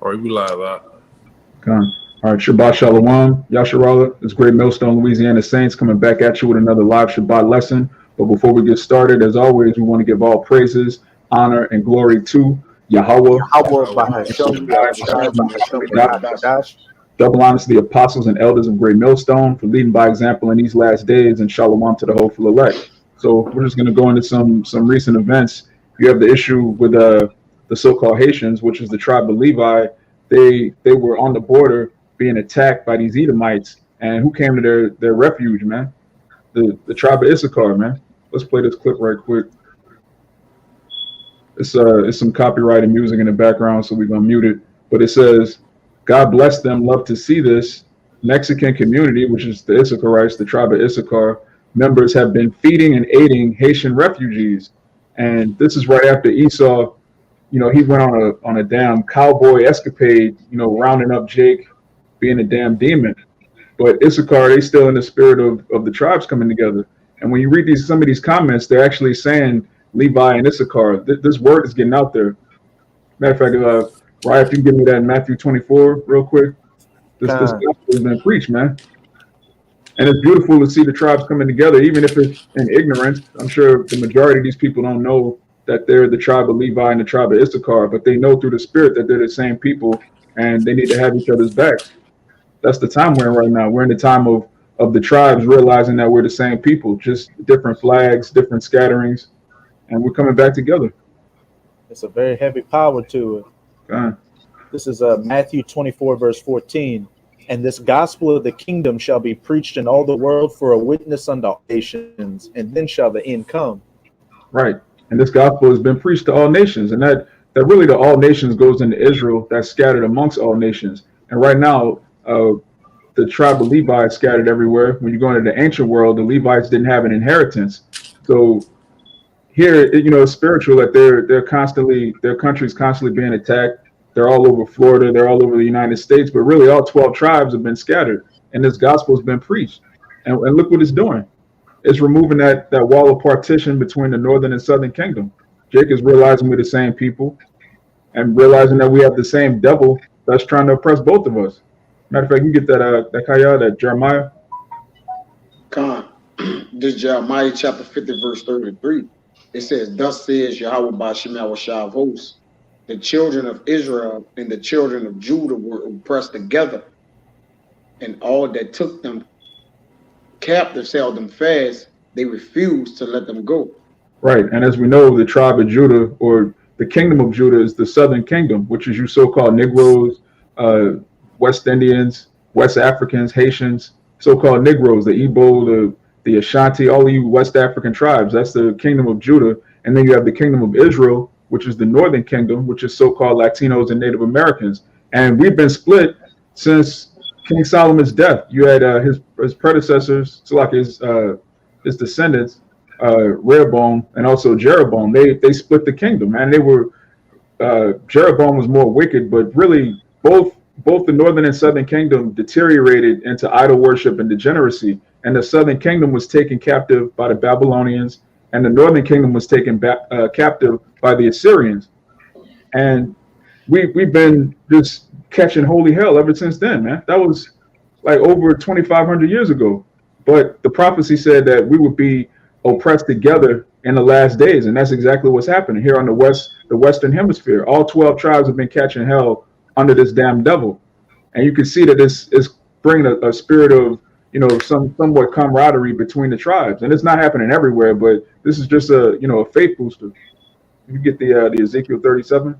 Or we live out. Con. All right, Shabbat Shalom, Yasharala. It's Great Millstone, Louisiana Saints coming back at you with another live Shabbat lesson. But before we get started, as always, we want to give all praises, honor, and glory to Yahweh. Yahweh Bahasham Yahushai Bahasham Rakadash. Double honors to the apostles and elders of Great Millstone for leading by example in these last days, and shalom to the hopeful elect. So we're just going to go into some recent events. You have the issue with the so-called Haitians, which is the tribe of Levi. They were on the border being attacked by these Edomites, and who came to their refuge, man? The tribe of Issachar, man. Let's play this clip right quick. It's some copyrighted music in the background, so we're gonna mute it. But it says, God bless them, love to see this. Mexican community, which is the Issacharites, the tribe of Issachar, members have been feeding and aiding Haitian refugees. And this is right after Esau, he went on a damn cowboy escapade, rounding up Jake, being a damn demon. But Issachar, they still in the spirit of the tribes coming together. And when you read some of these comments, they're actually saying Levi and Issachar. This word is getting out there. Matter of fact, Ryan, if you can give me that in Matthew 24 real quick. This gospel has been preached, man. And it's beautiful to see the tribes coming together, even if it's in ignorance. I'm sure the majority of these people don't know that they're the tribe of Levi and the tribe of Issachar, but they know through the spirit that they're the same people and they need to have each other's backs. That's the time we're in right now. We're in the time of the tribes realizing that we're the same people, just different flags, different scatterings, and we're coming back together. It's a very heavy power to it. This is Matthew 24, verse 14. And this gospel of the kingdom shall be preached in all the world for a witness unto all nations, and then shall the end come. Right. And this gospel has been preached to all nations. And that really to all nations goes into Israel, that's scattered amongst all nations. And right now, the tribe of Levi is scattered everywhere. When you go into the ancient world, the Levites didn't have an inheritance. So here, it's spiritual that their country's constantly being attacked. They're all over Florida. They're all over the United States. But really, all 12 tribes have been scattered. And this gospel has been preached. And look what it's doing. It's removing that wall of partition between the northern and southern kingdom. Jake is realizing we're the same people and realizing that we have the same devil that's trying to oppress both of us. Matter of fact, you get that Jeremiah. This Jeremiah chapter 50, verse 33. It says, thus says Yahweh Ba'Shem Yahushua of hosts, the children of Israel and the children of Judah were oppressed together, and all that took them captive held them fast. They refused to let them go. Right, and as we know, the tribe of Judah, or the kingdom of Judah, is the southern kingdom, which is you so-called Negroes, West Indians, West Africans, Haitians, so-called Negroes, the Igbo, the Ashanti, all you West African tribes. That's the kingdom of Judah. And then you have the kingdom of Israel, which is the northern kingdom, which is so-called Latinos and Native Americans. And we've been split since King Solomon's death. You had his predecessors, so like his descendants, Rehoboam and also Jeroboam. They split the kingdom, and they were Jeroboam was more wicked, but really both the northern and southern kingdom deteriorated into idol worship and degeneracy. And the southern kingdom was taken captive by the Babylonians, and the northern kingdom was taken captive by the Assyrians. And we've been just catching holy hell ever since then, man. That was like over 2,500 years ago. But the prophecy said that we would be oppressed together in the last days, and that's exactly what's happening here on the Western Hemisphere. All 12 tribes have been catching hell under this damn devil, and you can see that this is bringing a spirit of somewhat camaraderie between the tribes, and it's not happening everywhere, but this is just a faith booster. You get the Ezekiel 37.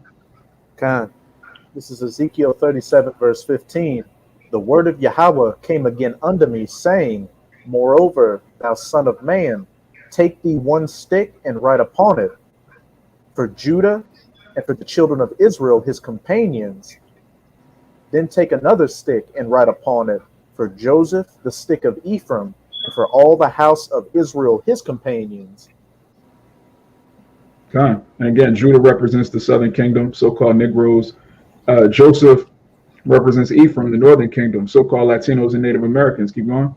This is Ezekiel 37, verse 15. The word of Yahweh came again unto me, saying, moreover, thou son of man, take thee one stick and write upon it, for Judah and for the children of Israel his companions. Then take another stick and write upon it, for Joseph the stick of Ephraim, and for all the house of Israel his companions. And again, Judah represents the southern kingdom, so-called Negroes. Joseph represents Ephraim, the northern kingdom, so-called Latinos and Native Americans. Keep going.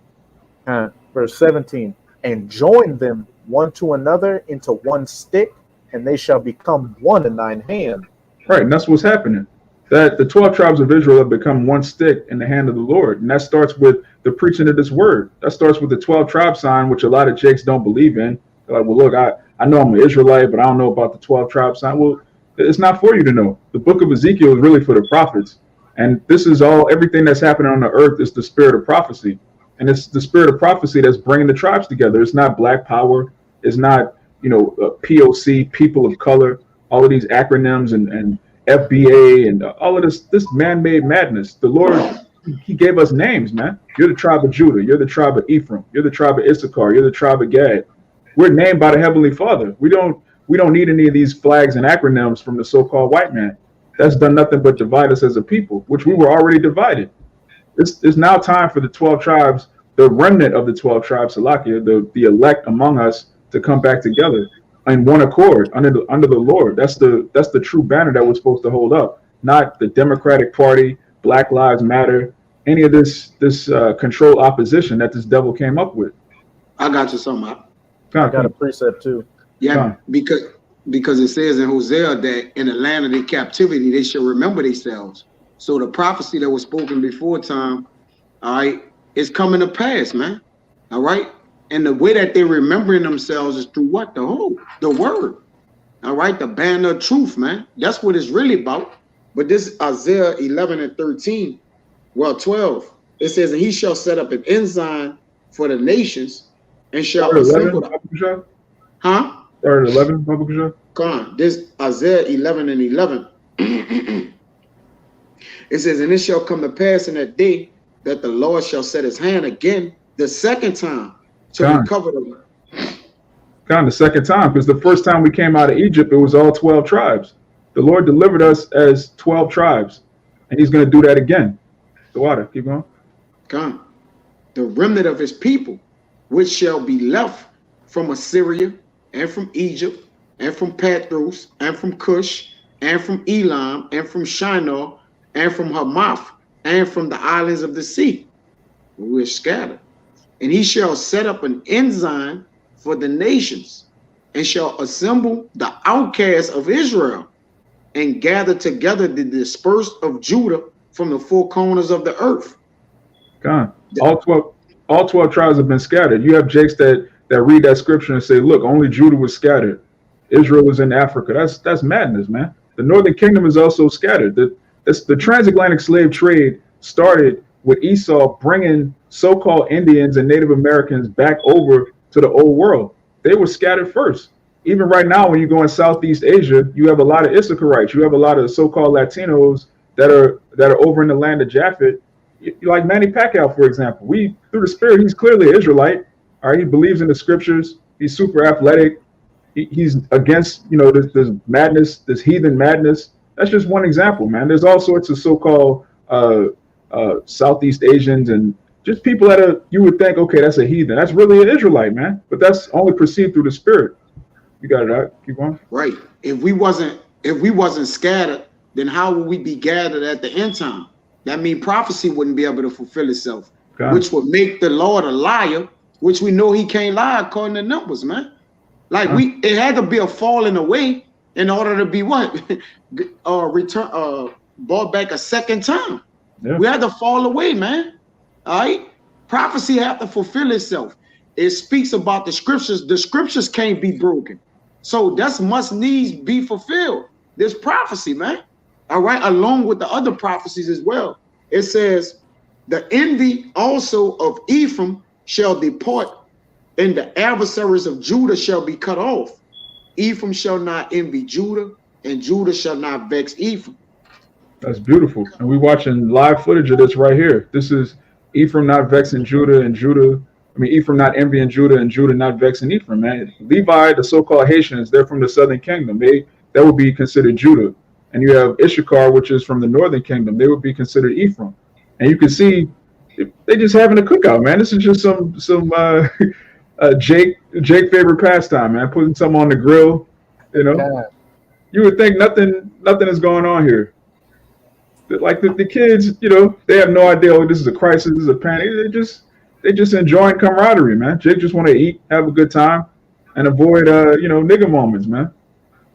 Verse 17, and join them one to another into one stick, and they shall become one in thine hand. Right, and that's what's happening. that the 12 tribes of Israel have become one stick in the hand of the Lord. And that starts with the preaching of this word. That starts with the 12 tribe sign, which a lot of Jakes don't believe in. They're like, well, look, I know I'm an Israelite, but I don't know about the 12 tribe sign. Well, it's not for you to know. The book of Ezekiel is really for the prophets. And this is everything that's happening on the earth is the spirit of prophecy. And it's the spirit of prophecy that's bringing the tribes together. It's not black power. It's not, POC, people of color, all of these acronyms and FBA and all of this man-made madness. The Lord, he gave us names, man. You're the tribe of Judah. You're the tribe of Ephraim. You're the tribe of Issachar. You're the tribe of Gad. We're named by the Heavenly Father. We don't need any of these flags and acronyms from the so-called white man. That's done nothing but divide us as a people, which we were already divided. It's now time for the 12 tribes, the remnant of the 12 tribes, Salakia, the elect among us, to come back together in one accord under the Lord. That's the true banner that we're supposed to hold up, not the Democratic Party, Black Lives Matter, any of this controlled opposition that this devil came up with. I got you something. I got a precept too. Yeah, because it says in Hosea that in the land of their captivity they shall remember themselves. So the prophecy that was spoken before time, all right, is coming to pass, man. All right. And the way that they're remembering themselves is through what? The word. All right, the banner of truth, man. That's what it's really about. But this Isaiah 11 and 13, 12, it says, and he shall set up an ensign for the nations and shall assemble. Huh? 11, Baba. Come on. This Isaiah 11 and 11. It says, and it shall come to pass in that day that the Lord shall set his hand again the second time to recover them. The second time, because the first time we came out of Egypt, it was all 12 tribes. The Lord delivered us as 12 tribes, and he's going to do that again. The water, keep going. Come. The remnant of his people, which shall be left from Assyria and from Egypt and from Pathros and from Cush and from Elam and from Shinar and from Hamath and from the islands of the sea. We're scattered. And he shall set up an ensign for the nations and shall assemble the outcasts of Israel and gather together the dispersed of Judah from the four corners of the earth. God, all 12 tribes have been scattered. You have Jakes that read that scripture and say, look, only Judah was scattered. Israel was in Africa. That's madness, man. The northern kingdom is also scattered. The transatlantic slave trade started with Esau bringing so-called Indians and Native Americans back over to the old world. They were scattered first. Even right now, when you go in Southeast Asia, you have a lot of Issacharites. You have a lot of so-called Latinos that are over in the land of Japhet. Like Manny Pacquiao, for example. Through the spirit, he's clearly an Israelite. All right, he believes in the scriptures. He's super athletic. He's against, this madness, this heathen madness. That's just one example, man. There's all sorts of so-called Southeast Asians and just people that you would think, okay, that's a heathen. That's really an Israelite, man. But that's only perceived through the spirit. You got it out. Keep going. Right. If we wasn't scattered, then how would we be gathered at the end time? That means prophecy wouldn't be able to fulfill itself, which would make the Lord a liar, which we know he can't lie according to Numbers, man. Like it had to be a falling away in order to be what? Brought back a second time. Yeah. We had to fall away, man. All right. Prophecy have to fulfill itself. It speaks about the scriptures. The scriptures can't be broken. So that's must needs be fulfilled. This prophecy, man. All right. Along with the other prophecies as well. It says, the envy also of Ephraim shall depart, and the adversaries of Judah shall be cut off. Ephraim shall not envy Judah, and Judah shall not vex Ephraim. That's beautiful. And we're watching live footage of this right here. This is Ephraim not vexing Judah, and Ephraim not envying Judah, and Judah not vexing Ephraim, man. Levi, the so-called Haitians, they're from the southern kingdom. That would be considered Judah. And you have Issachar, which is from the northern kingdom. They would be considered Ephraim. And you can see they just having a cookout, man. This is just some Jake favorite pastime, man. Putting something on the grill, Yeah. You would think nothing is going on here. Like the kids, they have no idea. Oh, this is a crisis. This is a panic. They just enjoying camaraderie, man. Jake just want to eat, have a good time, and avoid nigga moments, man.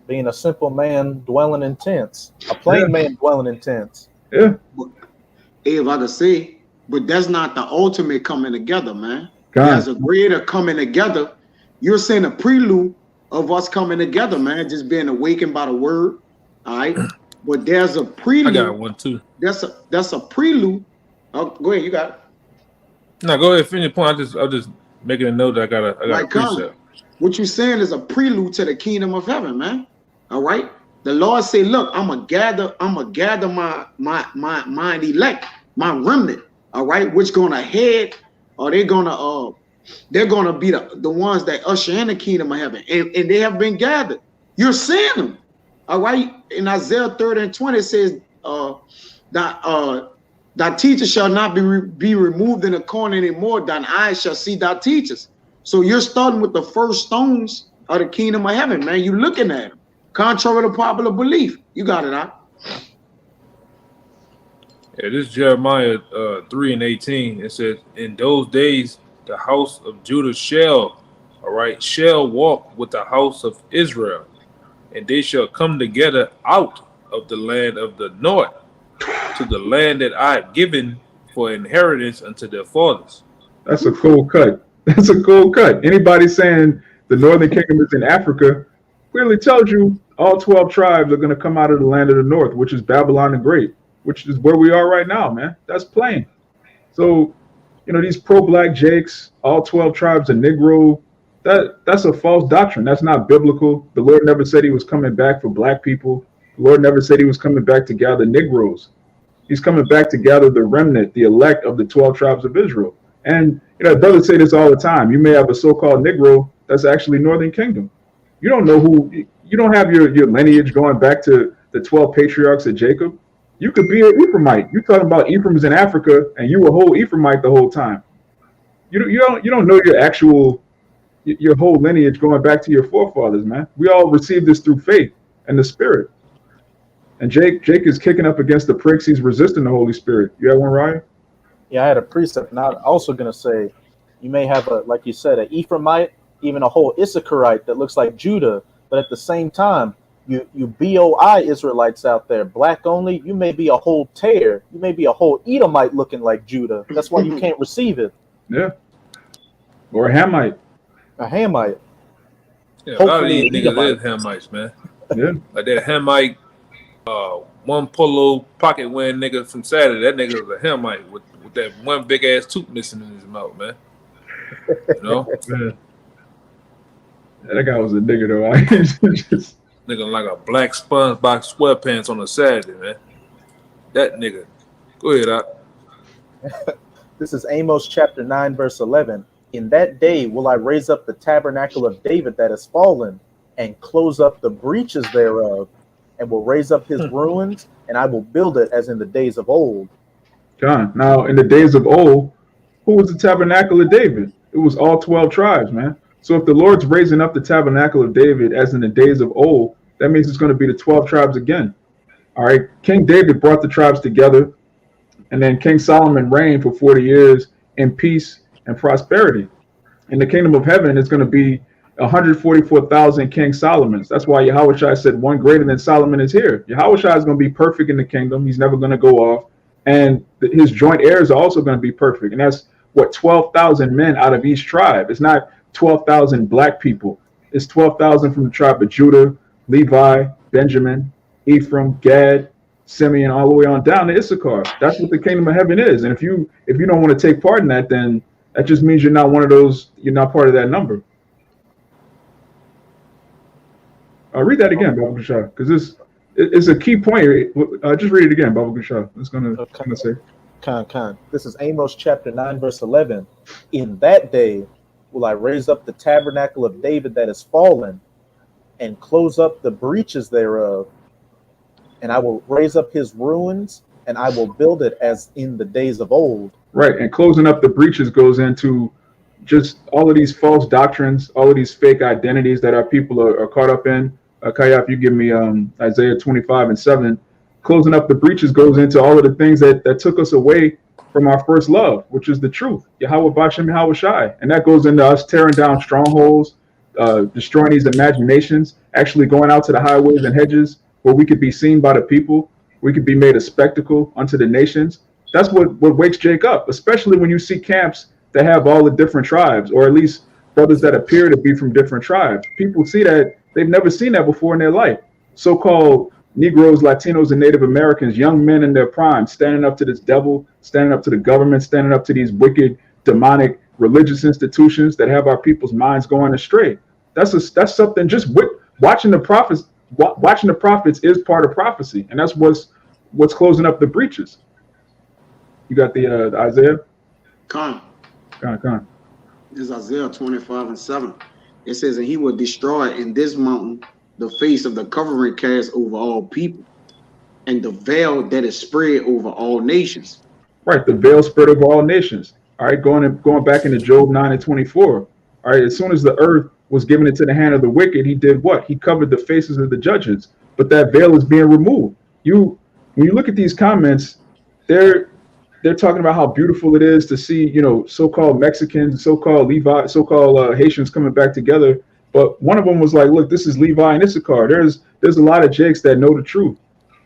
being a simple man dwelling in tents, a plain man dwelling in tents. Yeah. If I could say, but that's not the ultimate coming together, man. God. There's a greater coming together. You're saying a prelude of us coming together, man, just being awakened by the word. All right. But there's a prelude. I got one too. That's a prelude. Oh, go ahead, you got it. No, go ahead, finish your point. I'm just making a note that I got a precept. What you're saying is a prelude to the kingdom of heaven, man. All right. The Lord say, look, I'm gonna gather my elect, my remnant, all right, which gonna head, or they're gonna be the ones that usher in the kingdom of heaven. And they have been gathered. You're seeing them. All right. In Isaiah 30:20 it says thy teacher shall not be removed in the corner anymore, thine eyes shall see thy teachers. So you're starting with the first stones of the kingdom of heaven, man. You're looking at them. Contrary to popular belief. You got it out. Yeah, this is Jeremiah 3:18. It says, in those days, the house of Judah shall walk with the house of Israel, and they shall come together out of the land of the north to the land that I have given for inheritance unto their fathers. That's a cold cut. That's a cold cut. Anybody saying the northern kingdom is in Africa clearly tells you all 12 tribes are going to come out of the land of the north, which is Babylon the Great, which is where we are right now, man. That's plain. So, these pro-black jakes, all 12 tribes are Negro, that's a false doctrine. That's not biblical. The Lord never said he was coming back for black people. The Lord never said he was coming back to gather Negroes. He's coming back to gather the remnant, the elect of the 12 tribes of Israel. And, brothers say this all the time. You may have a so-called Negro that's actually Northern Kingdom. You don't know you don't have your lineage going back to the 12 patriarchs of Jacob. You could be an Ephraimite. You're talking about Ephraim's in Africa, and you were a whole Ephraimite the whole time. You don't know your whole lineage going back to your forefathers, man. We all received this through faith and the Spirit. And Jake is kicking up against the pricks. He's resisting the Holy Spirit. You have one, Ryan? Yeah, I had a precept, and I'm also going to say you may have like you said, an Ephraimite, even a whole Issacharite that looks like Judah, but at the same time, you BOI Israelites out there, black only, you may be a whole tear. You may be a whole Edomite looking like Judah. That's why you can't receive it. Yeah. Or a Hamite. A Hamite. Yeah, a lot of these niggas is Hamites, man. Yeah. Like that Hamite, one polo pocket wearing nigga from Saturday. That nigga was a Hamite with that one big ass tooth missing in his mouth, man. Man. Yeah, that guy was a nigga though. I just nigga like a black SpongeBob sweatpants on a Saturday, man. That nigga. Go ahead, Doc. This is Amos chapter 9, verse 11. In that day will I raise up the tabernacle of David that is fallen, and close up the breaches thereof, and will raise up his ruins, and I will build it as in the days of old. John, now in the days of old, who was the tabernacle of David? It was all 12 tribes, man. So if the Lord's raising up the tabernacle of David as in the days of old, that means it's going to be the 12 tribes again. All right. King David brought the tribes together, and then King Solomon reigned for 40 years in peace and prosperity. In the kingdom of heaven, it's going to be 144,000 King Solomons. That's why Yahushua said one greater than Solomon is here. Yahushua is going to be perfect in the kingdom. He's never going to go off. And his joint heirs are also going to be perfect. And that's what 12,000 men out of each tribe. It's not 12,000 black people. It's 12,000 from the tribe of Judah, Levi, Benjamin, Ephraim, Gad, Simeon, all the way on down to Issachar. That's what the kingdom of heaven is. And if you don't want to take part in that, then that just means you're not one of those. You're not part of that number. I'll read that again, Baba Gusha, because it's a key point. Just read it again, Baba Gusha. It's gonna say. Khan. This is Amos chapter 9, verse 11. In that day will I raise up the tabernacle of David that is fallen, and close up the breaches thereof, and I will raise up his ruins, and I will build it as in the days of old. Right, and closing up the breaches goes into just all of these false doctrines, all of these fake identities that our people are caught up in. Kaya, if you give me Isaiah 25:7, closing up the breaches goes into all of the things that took us away from our first love, which is the truth, Yahweh Bashem Yahweh Shai. And that goes into us tearing down strongholds, destroying these imaginations, actually going out to the highways and hedges where we could be seen by the people, we could be made a spectacle unto the nations. That's what wakes Jake up, especially when you see camps that have all the different tribes, or at least brothers that appear to be from different tribes. People see that they've never seen that before in their life. So-called Negroes, Latinos, and Native Americans, young men in their prime, standing up to this devil, standing up to the government, standing up to these wicked, demonic religious institutions that have our people's minds going astray. That's something. Just watching the prophets. Watching the prophets is part of prophecy, and that's what's closing up the breaches. You got the Isaiah. Con. Con. This is Isaiah 25:7. It says, and he will destroy in this mountain the face of the covering cast over all people, and the veil that is spread over all nations. Right, the veil spread over all nations. All right, going back into Job 9:24. All right, as soon as the earth was given into the hand of the wicked, he did what? He covered the faces of the judges. But that veil is being removed. When you look at these comments, they're talking about how beautiful it is to see, so-called Mexicans, so-called Levi, so-called Haitians coming back together. But one of them was like, look, this is Levi and Issachar. There's a lot of Jakes that know the truth.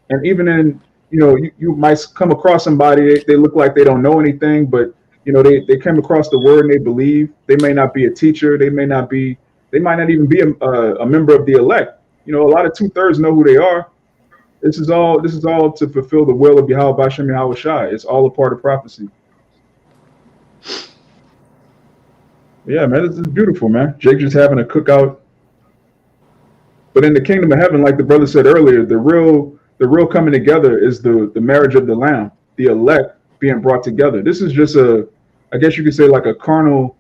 And even in, you might come across somebody, they look like they don't know anything, but they came across the word and they believe. They may not be a teacher. They might not even be a member of the elect. A lot of 2/3 know who they are. This is all to fulfill the will of Yahweh Bashem Yahweh Shai. It's all a part of prophecy. Yeah, man, this is beautiful, man. Jake just having a cookout. But in the kingdom of heaven, like the brother said earlier, the real coming together is the marriage of the Lamb, the elect being brought together. This is just I guess you could say like a carnal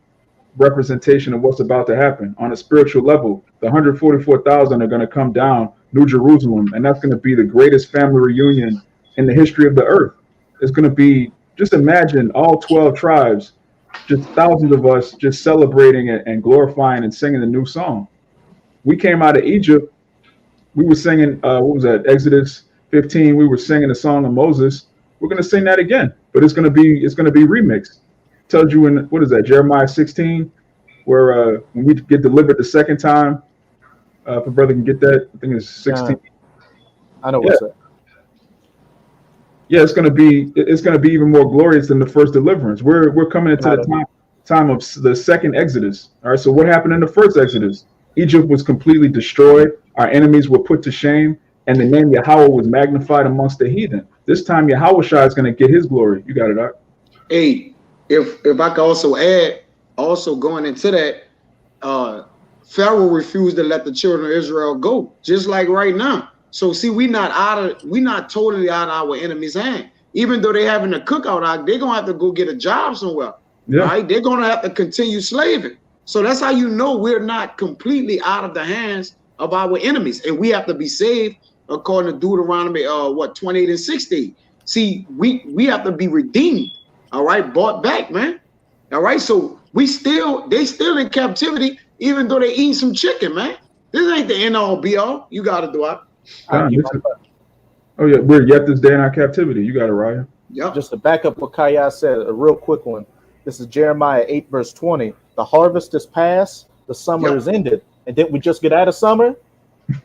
representation of what's about to happen. On a spiritual level, the 144,000 are going to come down New Jerusalem, and that's going to be the greatest family reunion in the history of the earth. It's going to be, just imagine all 12 tribes, just thousands of us just celebrating it and glorifying and singing the new song. We came out of Egypt, we were singing, what was that, Exodus 15, we were singing the song of Moses. We're going to sing that again, but it's going to be remixed. Tells you in, what is that, Jeremiah 16, where when we get delivered the second time, if a brother can get that, I think it's 16. I know what's that. Yeah, it's gonna be even more glorious than the first deliverance. We're coming into the time of the second Exodus. All right. So what happened in the first Exodus? Egypt was completely destroyed. Our enemies were put to shame, and the name Yahweh was magnified amongst the heathen. This time Yahweh Shai is gonna get his glory. You got it, Art. Hey, if I could also add, going into that, Pharaoh refused to let the children of Israel go, just like right now. So see, we not totally out of our enemy's hand. Even though they having a cookout out, they're gonna have to go get a job somewhere. Yeah. Right? They're gonna have to continue slaving. So that's how you know we're not completely out of the hands of our enemies, and we have to be saved according to Deuteronomy 28 and 60. See, we have to be redeemed, all right, bought back, man. All right, so they still in captivity, even though they eat some chicken, man. This ain't the end all be all. You got to do it. Oh yeah, we're yet this day in our captivity. You got it, Ryan. Yep. Just to back up what Kaya said, a real quick one. This is Jeremiah 8 verse 20. The harvest is past, the summer is ended, and didn't we just get out of summer?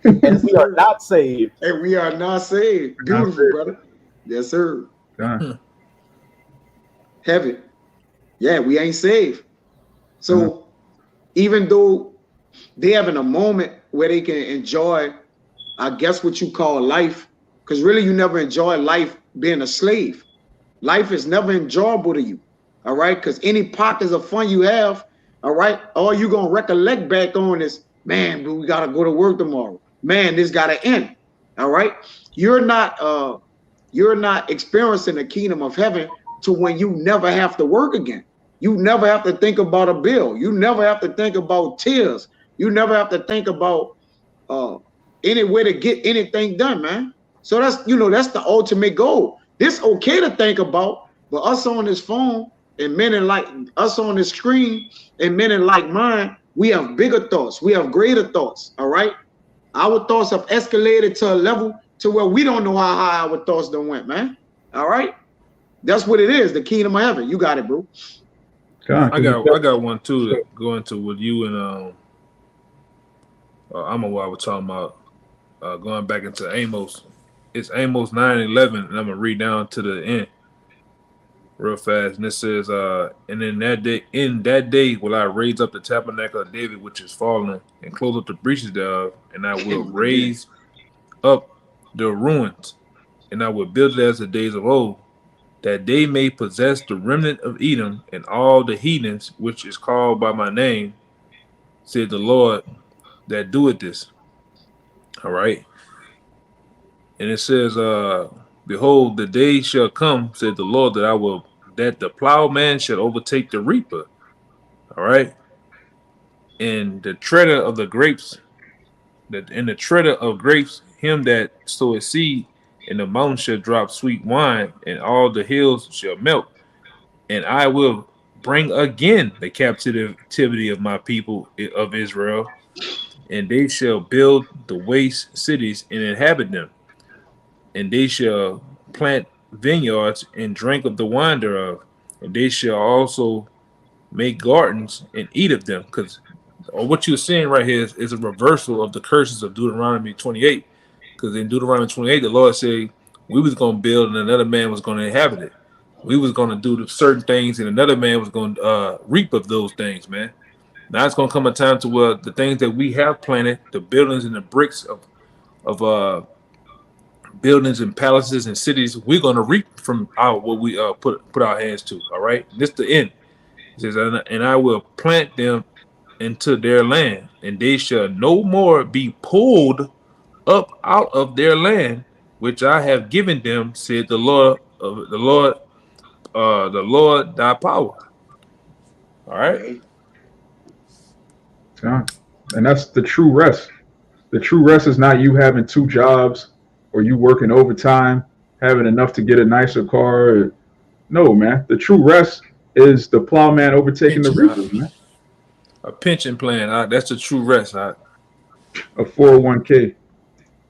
And we are not saved. And we are not saved. Beautiful, brother. Yes, sir. Heavy. Yeah, we ain't saved. So even though they having a moment where they can enjoy, I guess what you call life, because really you never enjoy life being a slave. Life is never enjoyable to you, all right? Because any pockets of fun you have, all right, all you gonna recollect back on is, man, but we gotta go to work tomorrow. Man, this gotta end, all right? You're not experiencing the kingdom of heaven to when you never have to work again. You never have to think about a bill. You never have to think about tears. You never have to think about any way to get anything done, man. So that's the ultimate goal. This okay to think about, but us on this phone and men in like us on this screen and men in like mine, we have bigger thoughts. We have greater thoughts. All right. Our thoughts have escalated to a level to where we don't know how high our thoughts done went, man. All right. That's what it is. The kingdom of heaven. You got it, bro. I got one too to go into with you I'm a what I was talking about. Going back into Amos. It's Amos 9:11, and I'm gonna read down to the end real fast. And it says, and in that day will I raise up the tabernacle of David, which is fallen, and close up the breaches thereof, and I will Yeah. raise up the ruins, and I will build it as the days of old, that they may possess the remnant of Edom and all the heathens, which is called by my name, said the Lord that doeth this. All right. And it says, behold, the day shall come, said the Lord, that the plowman shall overtake the reaper. All right. And the treader of the grapes, the treader of grapes, him that soweth seed, and the mountain shall drop sweet wine, and all the hills shall melt. And I will bring again the captivity of my people of Israel, and they shall build the waste cities and inhabit them, and they shall plant vineyards and drink of the wine thereof, and they shall also make gardens and eat of them. Because what you're seeing right here is a reversal of the curses of Deuteronomy 28. Because in Deuteronomy 28, the Lord said we was going to build and another man was going to inhabit it. We was going to do certain things and another man was going to reap of those things, man. Now it's going to come a time to where the things that we have planted, the buildings and the bricks of buildings and palaces and cities, we're going to reap from what we put our hands to. All right, this is the end. It says, and I will plant them into their land, and they shall no more be pulled up out of their land, which I have given them, said the Lord the Lord thy power. All right. Okay. And that's the true rest. The true rest is not you having two jobs or you working overtime, having enough to get a nicer car. No, man. The true rest is the plowman overtaking the Pension, reapers, man. a pension plan. That's the true rest. A 401k.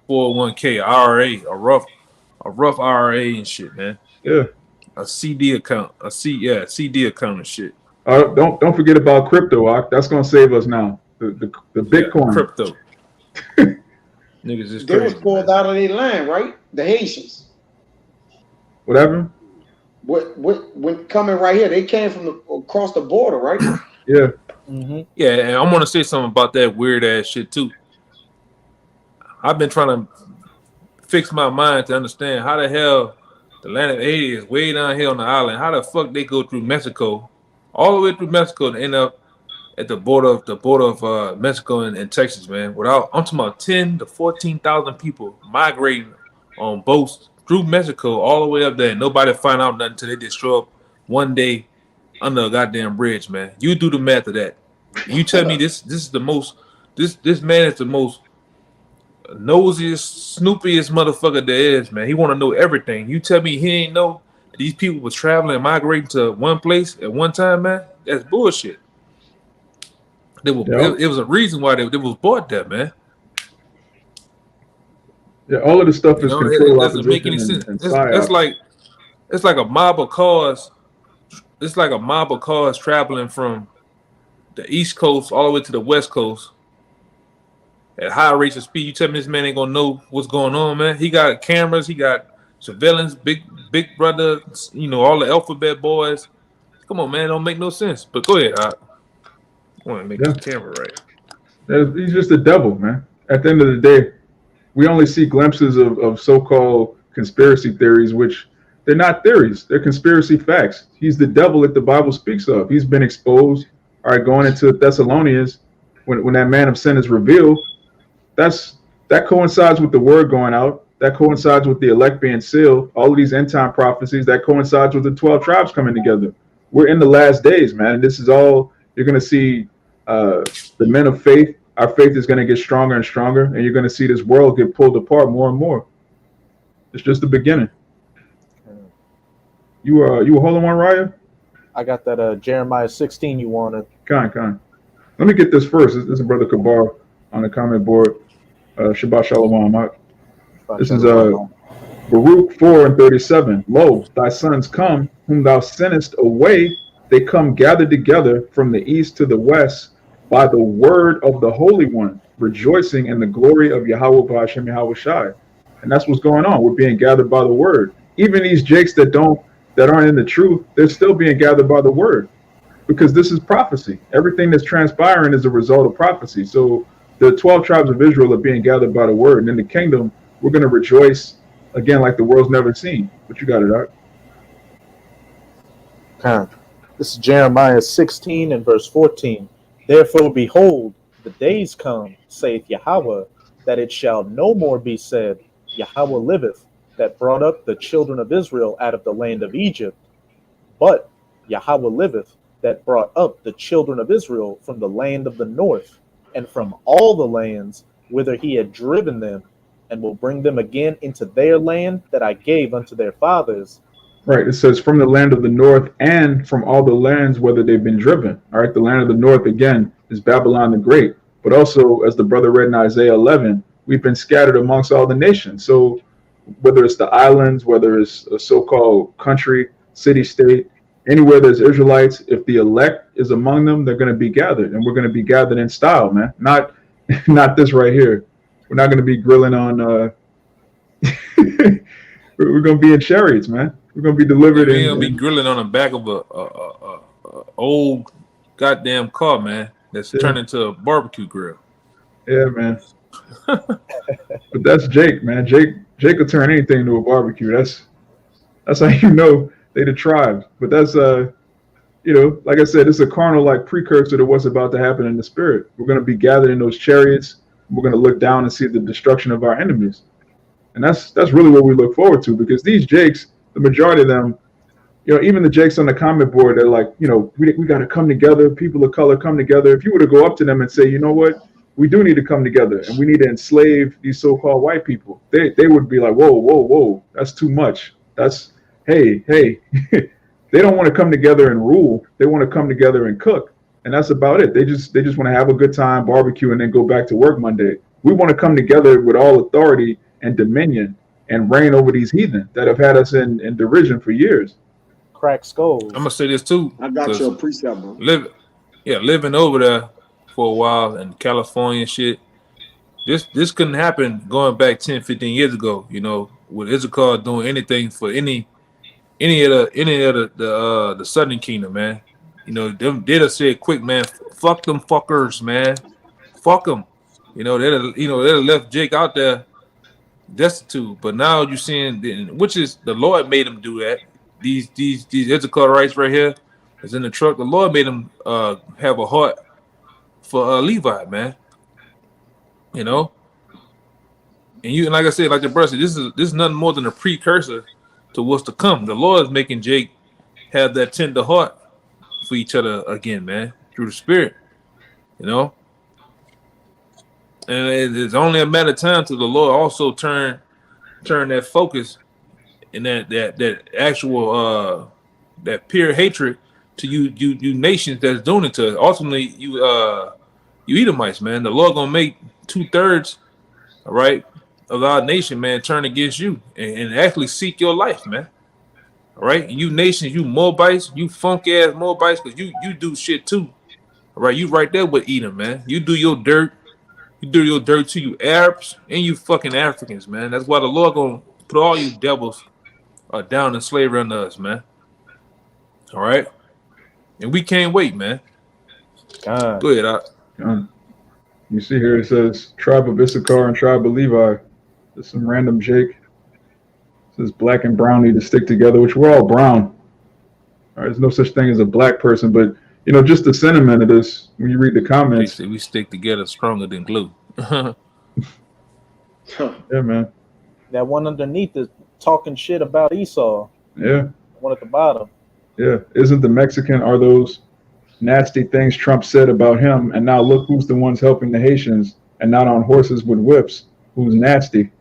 401k, IRA, a rough IRA and shit, man. Yeah. A CD account, CD account and shit. Don't forget about crypto, Ak. That's gonna save us now. The Yeah, Bitcoin. crypto. Niggas is They was crazy. pulled Man. out of their land, right? The Haitians. Whatever. What when coming right here? They came from across the border, right? Yeah. Mm-hmm. Yeah, and I want to say something about that weird ass shit too. I've been trying to fix my mind to understand how the hell the land of Haiti is way down here on the island. How the fuck they go through Mexico, all the way through Mexico to end up at the border of Mexico and Texas, man. Without I'm talking about 10 to 14,000 people migrating on boats through Mexico all the way up there. Nobody find out nothing until they just show up one day under a goddamn bridge, man. You do the math of that. You tell me this is the most this man is the most nosiest, snoopiest motherfucker there is, man. He want to know everything. You tell me he ain't know that these people was traveling and migrating to one place at one time, man. That's bullshit. Yeah. It was a reason why they was bought there, man. Yeah. All of the stuff You is know, it control, doesn't make any opposition, sense. and It's psyops. like a mob of cars. It's like a mob of cars traveling from the East Coast all the way to the West Coast at high rates of speed. You tell me this man ain't gonna know what's going on, man. He got cameras, he got surveillance, big brother, all the alphabet boys. Come on, man, it don't make no sense. But go ahead, I want to make Yeah. this camera right. He's just the devil, man. At the end of the day, we only see glimpses of so-called conspiracy theories, which they're not theories. They're conspiracy facts. He's the devil that the Bible speaks of. He's been exposed. All right, going into Thessalonians, when that man of sin is revealed, that coincides with the word going out. That coincides with the elect being sealed. All of these end time prophecies, that coincides with the 12 tribes coming together. We're in the last days, man. And this is all you're going to see. The men of faith, our faith is going to get stronger and stronger, and you're going to see this world get pulled apart more and more. It's just the beginning. You were holding one, Raya? I got that Jeremiah 16 you wanted. Kind. Let me get this first. This is Brother Kabar on the comment board. Shabbat Shalom. This is Baruch 4:37. Lo, thy sons come, whom thou sendest away. They come gathered together from the east to the west by the word of the Holy One, rejoicing in the glory of Yahweh Ba'ashem Yahweh Shai. And that's what's going on. We're being gathered by the word. Even these jakes that aren't in the truth, they're still being gathered by the word, because this is prophecy. Everything that's transpiring is a result of prophecy. So the 12 tribes of Israel are being gathered by the word. And in the kingdom, we're going to rejoice again like the world's never seen. But you got it, Art. This is Jeremiah 16 and verse 14. Therefore, behold, the days come, saith Yahweh, that it shall no more be said, Yahweh liveth, that brought up the children of Israel out of the land of Egypt. But Yahweh liveth, that brought up the children of Israel from the land of the north, and from all the lands whither he had driven them, and will bring them again into their land that I gave unto their fathers. Right. It says from the land of the north and from all the lands whether they've been driven. All right. The land of the north, again, is Babylon the Great. But also, as the brother read in Isaiah 11, we've been scattered amongst all the nations. So whether it's the islands, whether it's a so-called country, city, state, anywhere there's Israelites, if the elect is among them, they're going to be gathered. And we're going to be gathered in style, man. Not this right here. We're not going to be grilling on, we're going to be in chariots, man. We're going to be delivered. We're going to be grilling on the back of a old goddamn car, man, that's turned into a barbecue grill. Yeah, man. But that's Jake, man. Jake will turn anything into a barbecue. That's how you know they the tribe. But that's like I said, it's a carnal like precursor to what's about to happen in the spirit. We're going to be gathered in those chariots. We're going to look down and see the destruction of our enemies. And that's really what we look forward to, because these Jakes, the majority of them, even the Jakes on the comment board, they're like, we got to come together. People of color come together. If you were to go up to them and say, you know what, we do need to come together and we need to enslave these so-called white people, they would be like, whoa, that's too much. That's, hey, they don't want to come together and rule. They want to come together and cook. And that's about it. They just want to have a good time, barbecue, and then go back to work Monday. We want to come together with all authority and dominion and reign over these heathen that have had us in derision for years. Crack skulls. I'm gonna say this too. I got your precept, bro. Living over there for a while in California and shit. This couldn't happen going back 10, 15 years ago, with Issachar doing anything for any of the Southern Kingdom, man. They'd have said quick, man, fuck them fuckers, man. Fuck them. They'd have left Jake out there destitute. But now you're seeing, which is the Lord made them do that. These Issacharites right here is in the truck. The Lord made them have a heart for Levi, man. And like I said, like the brother said, this is nothing more than a precursor to what's to come. The Lord is making Jake have that tender heart for each other again, man, through the Spirit, and it's only a matter of time till the Lord also turn that focus and that actual that pure hatred to you nations that's doing it to us. Ultimately, you Edomites, man. The Lord gonna make 2/3, all right, of our nation, man, turn against you and actually seek your life, man. All right, you nations, you Moabites, you funky ass Moabites, because you do shit too. All right, you right there with Edom, man. You do your dirt. You do your dirt to you Arabs and you fucking Africans, man. That's why the Lord gonna put all you devils down in slavery under us, man. All right, and we can't wait, man. God. Go ahead, You see here it says tribe of Issachar and tribe of Levi. There's some random Jake. It says black and brown need to stick together, which we're all brown. All right, there's no such thing as a black person, but just the sentiment of this when you read the comments. we stick together stronger than glue. Yeah, man. That one underneath is talking shit about Esau. Yeah. One at the bottom. Yeah. Isn't the Mexican, are those nasty things Trump said about him? And now look who's the ones helping the Haitians and not on horses with whips. Who's nasty?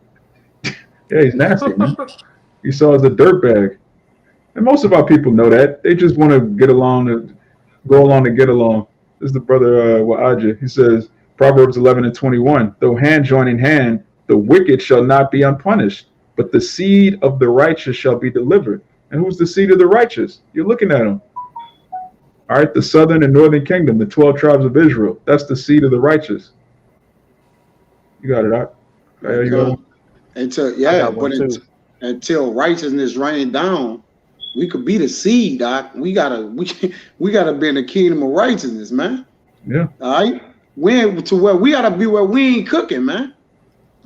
Yeah, he's nasty, man. Esau is a dirtbag. And most of our people know that. They just want to get along, go along to get along. This is the brother Wa'aja. He says, Proverbs 11:21, though hand join in hand, the wicked shall not be unpunished, but the seed of the righteous shall be delivered. And who's the seed of the righteous? You're looking at them. All right, the southern and northern kingdom, the 12 tribes of Israel. That's the seed of the righteous. You got it out. You got Because one? until I yeah, got one too. until righteousness rain down, we could be the seed, Doc. We gotta be in the kingdom of righteousness, man. Yeah. All right. We ain't to where we gotta be where we ain't cooking, man.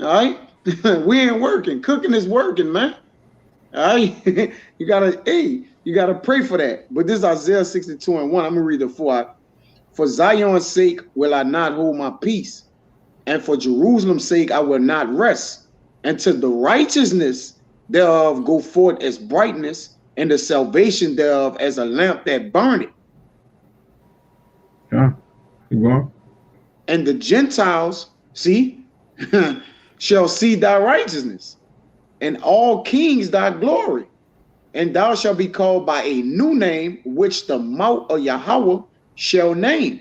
All right. We ain't working. Cooking is working, man. All right. You gotta pray for that. But this is Isaiah 62:1. I'm gonna read it for Zion's sake will I not hold my peace, and for Jerusalem's sake I will not rest, until the righteousness thereof go forth as brightness, and the salvation thereof as a lamp that burneth. Yeah. Keep going. And the Gentiles, see, shall see thy righteousness, and all kings thy glory. And thou shalt be called by a new name, which the mouth of Yahweh shall name.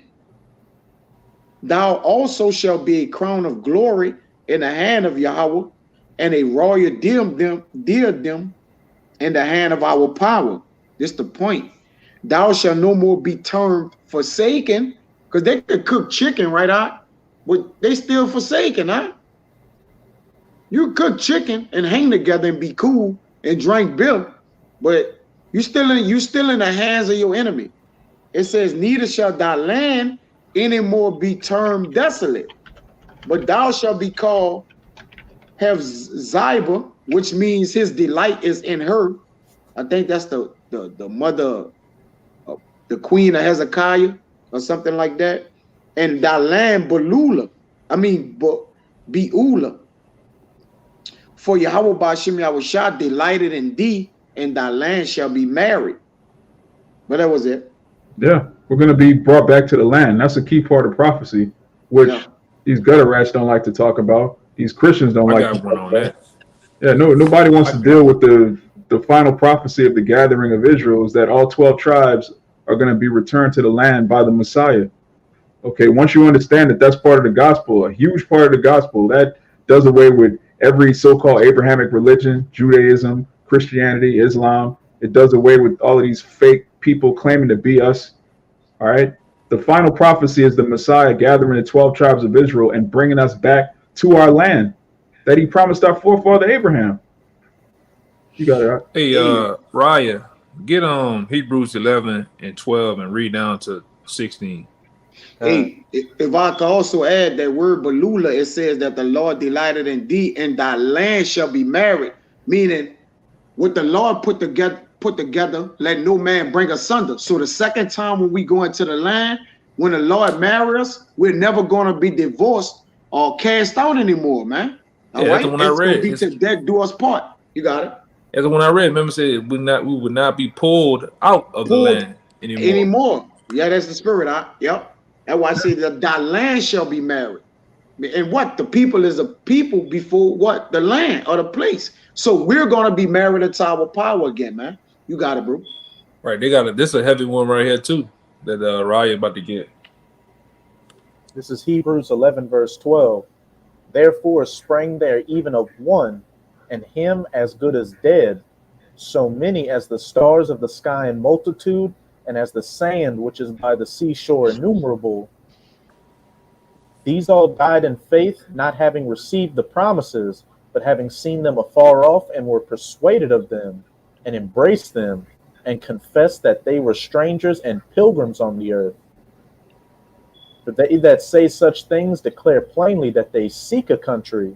Thou also shalt be a crown of glory in the hand of Yahweh, and a royal diadem in the hand of our power. This is the point. Thou shalt no more be termed forsaken, because they could cook chicken, right? But they still forsaken, huh? You cook chicken and hang together and be cool and drink beer, but you still in the hands of your enemy. It says, neither shall thy land anymore be termed desolate, but thou shalt be called have Ziba, which means his delight is in her. I think that's the mother, the queen of Hezekiah or something like that. And thy land Beula, Beulah. For Yahweh Ba'Shem Yahushua delighted in thee, and thy land shall be married. But that was it. Yeah. We're going to be brought back to the land. That's a key part of prophecy, which these gutter rats don't like to talk about. These Christians don't I like to got one talk on about. that. Yeah, nobody wants to deal with the final prophecy of the gathering of Israel is that all 12 tribes are going to be returned to the land by the Messiah. Okay, once you understand that that's part of the gospel, a huge part of the gospel, that does away with every so-called Abrahamic religion, Judaism, Christianity, Islam. It does away with all of these fake people claiming to be us. All right. The final prophecy is the Messiah gathering the 12 tribes of Israel and bringing us back to our land that he promised our forefather Abraham. You got it right. Hey, Raya, get Hebrews 11:12 and read down to 16. Hey, if I could also add that word Belula, it says that the Lord delighted in thee, and thy land shall be married. Meaning, what the Lord put together, let no man bring asunder. So the second time when we go into the land, when the Lord marry us, we're never going to be divorced or cast out anymore, man. All Yeah, that's the right, one I it's going to read. be to death do us part. You got it. That's the one I read. Remember, it said we would not be pulled out of the Pulled land anymore. anymore. Yeah, that's the spirit. Yep. That's why I say that thy land shall be married. And what? The people is a people before what? The land or the place. So we're going to be married into our power again, man. You got it, bro. Right, they got it. This is a heavy one right here too that Raya about to get. This is Hebrews 11, verse 12. Therefore sprang there even of one, and him as good as dead, so many as the stars of the sky in multitude, and as the sand which is by the seashore innumerable. These all died in faith, not having received the promises, but having seen them afar off, and were persuaded of them, and embraced them, and confessed that they were strangers and pilgrims on the earth. But they that say such things declare plainly that they seek a country.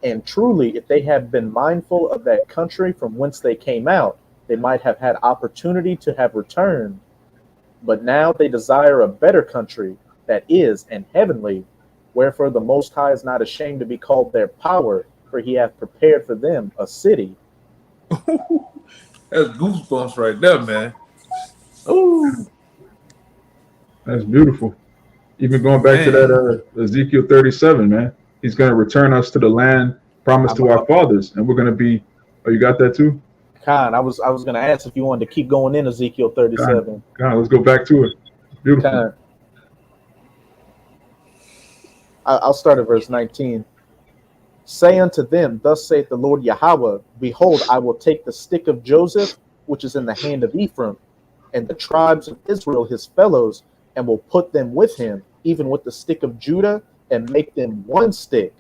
And truly, if they had been mindful of that country from whence they came out, they might have had opportunity to have returned. But now they desire a better country, that is, and heavenly. Wherefore the Most High is not ashamed to be called their power, for he hath prepared for them a city. That's goosebumps right there, man. Ooh, That's beautiful. Even going back to man. that Ezekiel 37, man. He's going to return us to the land promised to our fathers, and we're going to be. Oh, you got that too? Khan, I was going to ask if you wanted to keep going in Ezekiel 37. God, let's go back to it. Beautiful. Khan. I'll start at verse 19. Say unto them, thus saith the Lord Yahweh, behold, I will take the stick of Joseph, which is in the hand of Ephraim, and the tribes of Israel his fellows, and will put them with him, even with the stick of Judah, and make them one stick,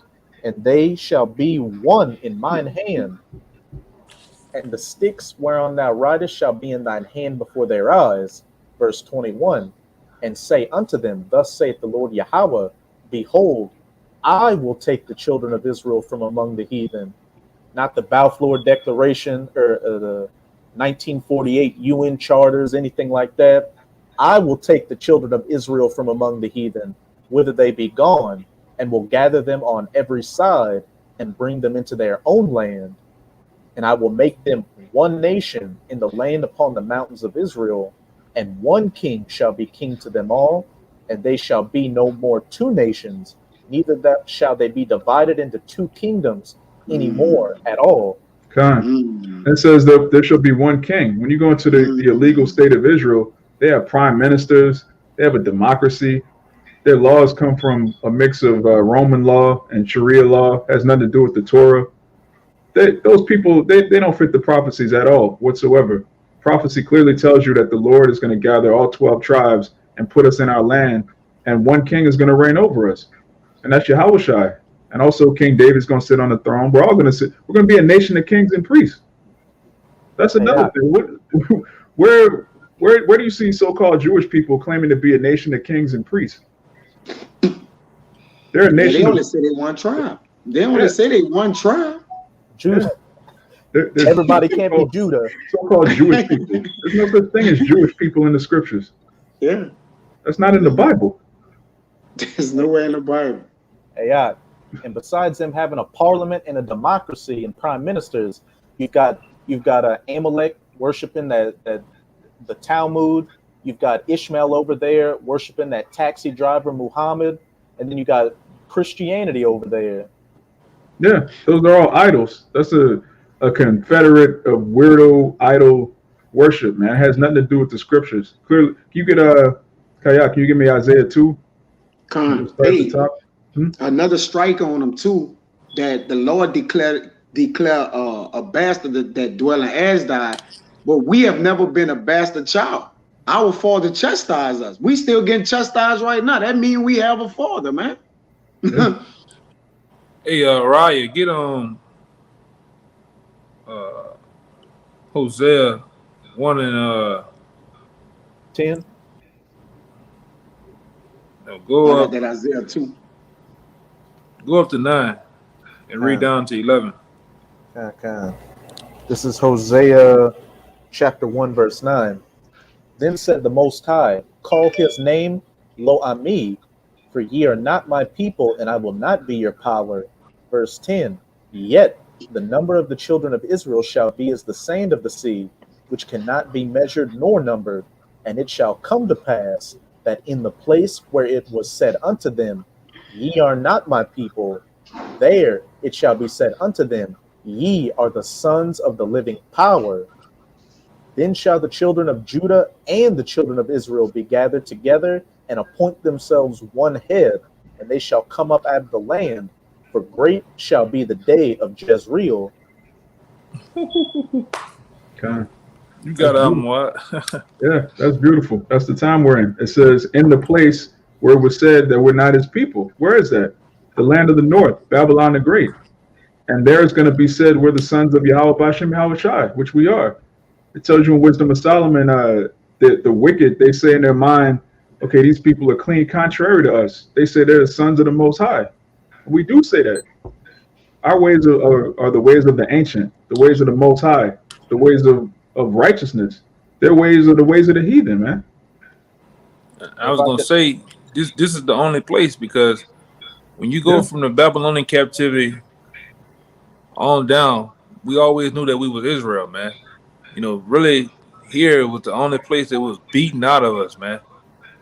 and they shall be one in mine hand. And the sticks whereon thou ridest shall be in thine hand before their eyes. Verse 21. And say unto them, Thus saith the Lord Yahweh, Behold, I will take the children of Israel from among the heathen. Not the Balfour Declaration or the 1948 UN charters, anything like that. I will take the children of Israel from among the heathen, whither they be gone, and will gather them on every side and bring them into their own land. And I will make them one nation in the land upon the mountains of Israel, and one king shall be king to them all, and they shall be no more two nations, neither that shall they be divided into two kingdoms anymore at all. Con. It says that there shall be one king. When you go into the illegal state of Israel, they have prime ministers, they have a democracy. Their laws come from a mix of Roman law and Sharia law, has nothing to do with the Torah. Those people, they don't fit the prophecies at all whatsoever. Prophecy clearly tells you that the Lord is going to gather all 12 tribes and put us in our land, and one king is going to reign over us, and that's Yahushua. And also King David's going to sit on the throne. We're all going to sit. We're going to be a nation of kings and priests. That's another thing. Where do you see so-called Jewish people claiming to be a nation of kings and priests? They're a nation. They only say they one tribe. They only say they one tribe. Judah. Everybody can't be Judah. So-called Jewish people. There's no such thing as Jewish people in the scriptures. Yeah. That's not in the Bible. There's nowhere in the Bible. Yeah. And besides them having a parliament and a democracy and prime ministers, you've got Amalek worshiping the Talmud. You've got Ishmael over there worshiping that taxi driver Muhammad, and then you got Christianity over there. Yeah, those are all idols. That's a confederate of weirdo idol worship, man. It has nothing to do with the scriptures. Clearly, can you give me Isaiah 2? Another strike on them too, that the Lord declare a bastard that dwell in Ashdod, but we have never been a bastard child. Our father chastised us. We still getting chastised right now. That means we have a father, man. Yeah. Hey, Raya, get Hosea 1 and 10. No, go up. That Isaiah 2. Go up to 9 and read down to 11. Okay. This is Hosea chapter 1, verse 9. Then said the Most High, Call his name Lo Ami, for ye are not my people, and I will not be your power. Verse 10. Yet the number of the children of Israel shall be as the sand of the sea, which cannot be measured nor numbered. And it shall come to pass that in the place where it was said unto them, Ye are not my people, there it shall be said unto them, Ye are the sons of the living power. Then shall the children of Judah and the children of Israel be gathered together and appoint themselves one head, and they shall come up out of the land, for great shall be the day of Jezreel. Okay. You got what? Yeah, that's beautiful. That's the time we're in. It says, in the place where it was said that we're not his people. Where is that? The land of the north, Babylon the Great. And there is going to be said, we're the sons of Yahweh Bashem Yahushai, which we are. It tells you in Wisdom of Solomon, the wicked, they say in their mind, okay, these people are clean contrary to us. They say they're the sons of the Most High. We do say that. Our ways are the ways of the ancient, the ways of the Most High, the ways of righteousness. Their ways are the ways of the heathen, man. I was going to say, this is the only place, because when you go from the Babylonian captivity on down, we always knew that we was Israel, man. You know, really, here was the only place that was beaten out of us, man.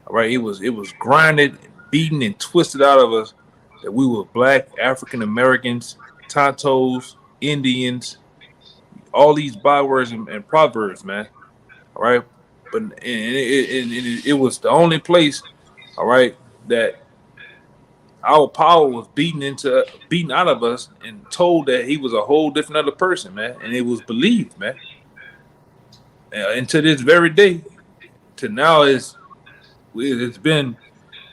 All right, it was grinded, beaten, and twisted out of us that we were black African Americans, Tontos, Indians, all these bywords and proverbs, man. All right, but it was the only place, all right, that our power was beaten out of us and told that he was a whole different other person, man, and it was believed, man. And to this very day, to now it's been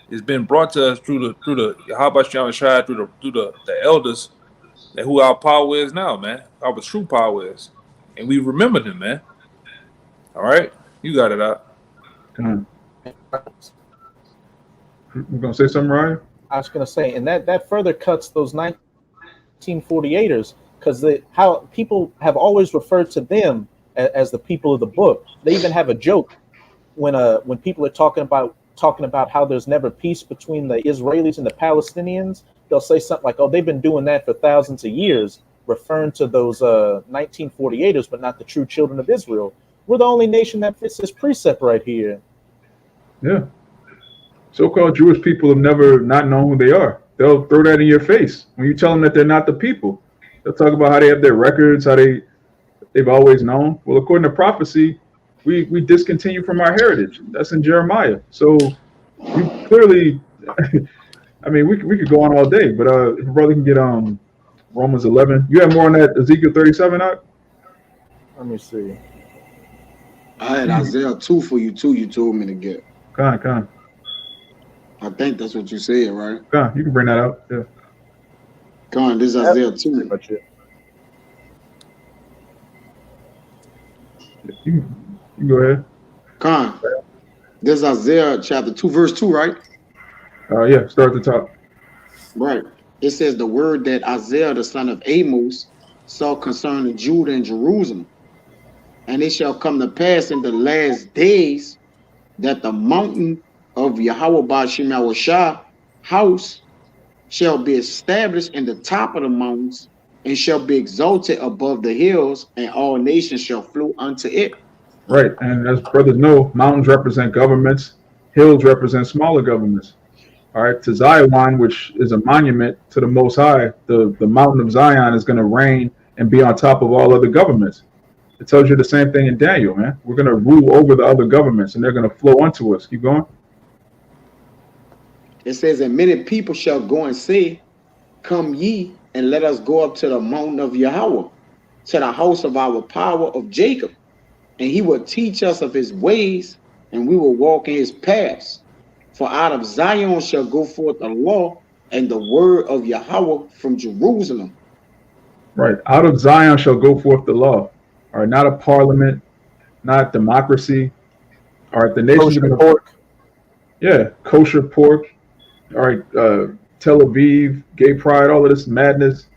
It's been brought to us through the Yahweh Shai through the elders, and who our power is now, man. Our true power is, and we remember them, man. All right, you got it out. Come on. You gonna say something, Ryan? I was going to say, and that further cuts those 1948ers, because how people have always referred to them as the people of the book. They even have a joke when people are talking about how there's never peace between the Israelis and the Palestinians. They'll say something like, "Oh, they've been doing that for thousands of years," referring to those 1948ers, but not the true children of Israel. We're the only nation that fits this precept right here. Yeah. So-called Jewish people have never not known who they are. They'll throw that in your face when you tell them that they're not the people. They'll talk about how they have their records, how they've always known. Well, according to prophecy, we discontinue from our heritage. That's in Jeremiah. So you clearly, I mean, we could go on all day, but if a brother can get Romans 11. You have more on that Ezekiel 37 out? Let me see. I had Isaiah 2 for you too. You told me to get. Come on. I think that's what you said, right? Come on, you can bring that out. Yeah. Come on, this is Isaiah 2. You can go ahead. Come on. This is Isaiah chapter 2, verse 2, right? Yeah, start at the top. Right. It says the word that Isaiah, the son of Amos, saw concerning Judah and Jerusalem. And it shall come to pass in the last days that the mountain of Yahweh Ba'ashem Yahushua house shall be established in the top of the mountains and shall be exalted above the hills, and all nations shall flow unto it. Right. And as brothers know, mountains represent governments, hills represent smaller governments. All right. To Zion, which is a monument to the Most High, the mountain of Zion is going to reign and be on top of all other governments. It tells you the same thing in Daniel, man. We're going to rule over the other governments and they're going to flow unto us. Keep going. It says, and many people shall go and say, come ye, and let us go up to the mountain of Yahweh, to the house of our power of Jacob. And he will teach us of his ways, and we will walk in his paths. For out of Zion shall go forth the law and the word of Yahweh from Jerusalem. Right. Out of Zion shall go forth the law. All right. Not a parliament, not democracy. All right. The nations are going to pork. Yeah. Kosher pork. All right. Tel Aviv, gay pride, all of this madness.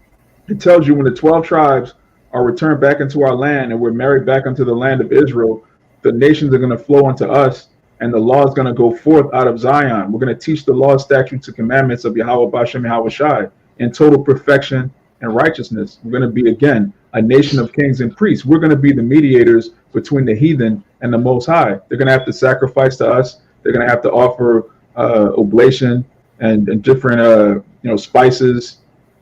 It tells you when the 12 tribes are returned back into our land and we're married back into the land of Israel, the nations are going to flow unto us and the law is going to go forth out of Zion. We're going to teach the law, statutes, and commandments of Yahweh Ba'ashem Yahushai in total perfection and righteousness. We're going to be, again, a nation of kings and priests. We're going to be the mediators between the heathen and the Most High. They're going to have to sacrifice to us. They're going to have to offer oblation and different spices,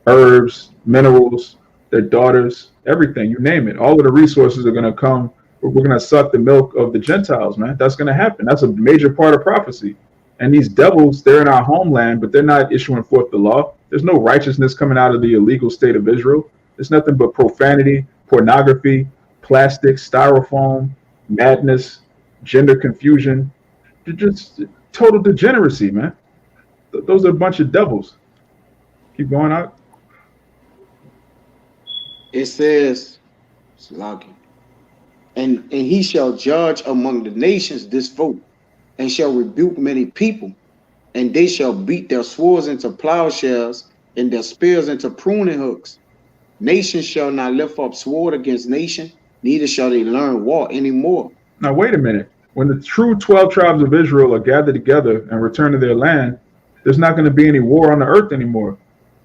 herbs, minerals, their daughters, everything, you name it. All of the resources are going to come. We're going to suck the milk of the Gentiles, man. That's going to happen. That's a major part of prophecy. And these devils, they're in our homeland, but they're not issuing forth the law. There's no righteousness coming out of the illegal state of Israel. There's nothing but profanity, pornography, plastic, styrofoam, madness, gender confusion, just total degeneracy, man. Those are a bunch of devils. Keep going out. It says, and he shall judge among the nations this vote, and shall rebuke many people, and they shall beat their swords into plowshares and their spears into pruning hooks. Nation shall not lift up sword against nation, neither shall they learn war anymore. Now, wait a minute. When the true 12 tribes of Israel are gathered together and return to their land, there's not going to be any war on the earth anymore.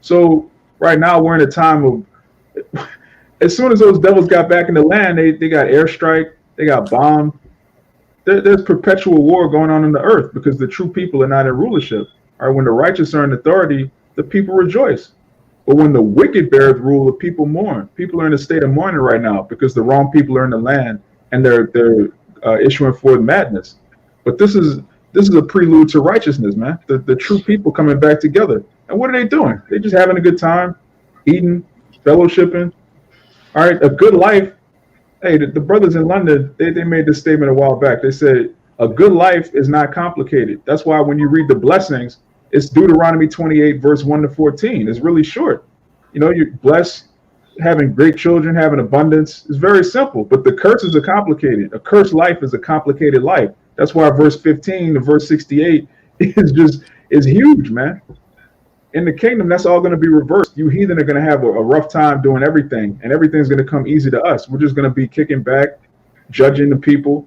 So right now we're in a time of, as soon as those devils got back in the land, they got airstrike, they got bombed. There's perpetual war going on the earth because the true people are not in rulership. All right, when the righteous are in authority, the people rejoice. But when the wicked beareth rule, the people mourn. People are in a state of mourning right now because the wrong people are in the land and they're issuing forth madness. But this is a prelude to righteousness, man. The true people coming back together. And what are they doing? They're just having a good time, eating, fellowshipping. All right, a good life. Hey, the brothers in London, they made this statement a while back. They said, A good life is not complicated. That's why when you read the blessings, it's Deuteronomy 28, verse 1 to 14. It's really short. You know, you bless having great children, having abundance. It's very simple, but the curses are complicated. A cursed life is a complicated life. That's why verse 15 to verse 68 is huge, man. In the kingdom, that's all going to be reversed. You heathen are going to have a rough time doing everything, and everything's going to come easy to us. We're just going to be kicking back, judging the people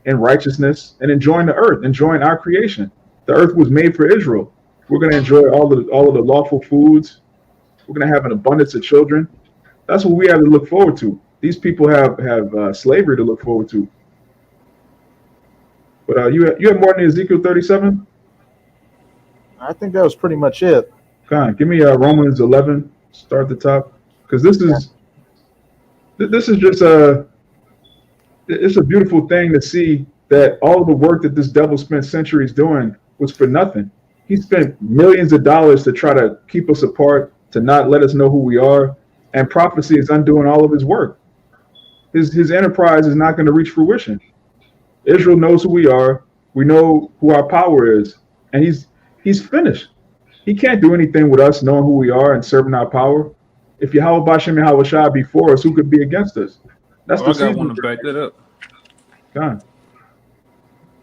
in righteousness, and enjoying the earth, enjoying our creation. The earth was made for Israel. We're going to enjoy all of the lawful foods. We're going to have an abundance of children. That's what we have to look forward to. These people have slavery to look forward to. But you have more than Ezekiel 37? I think that was pretty much it. Come on, give me Romans 11. Start at the top, because this is just it's a beautiful thing to see that all the work that this devil spent centuries doing was for nothing. He spent millions of dollars to try to keep us apart, to not let us know who we are, and prophecy is undoing all of his work. His enterprise is not going to reach fruition. Israel knows who we are. We know who our power is, and he's finished. He can't do anything with us knowing who we are and serving our power. If Yahweh Bashem Yahweh Shai be for us, who could be against us? That's Oh, the I got season. one to back that up. God.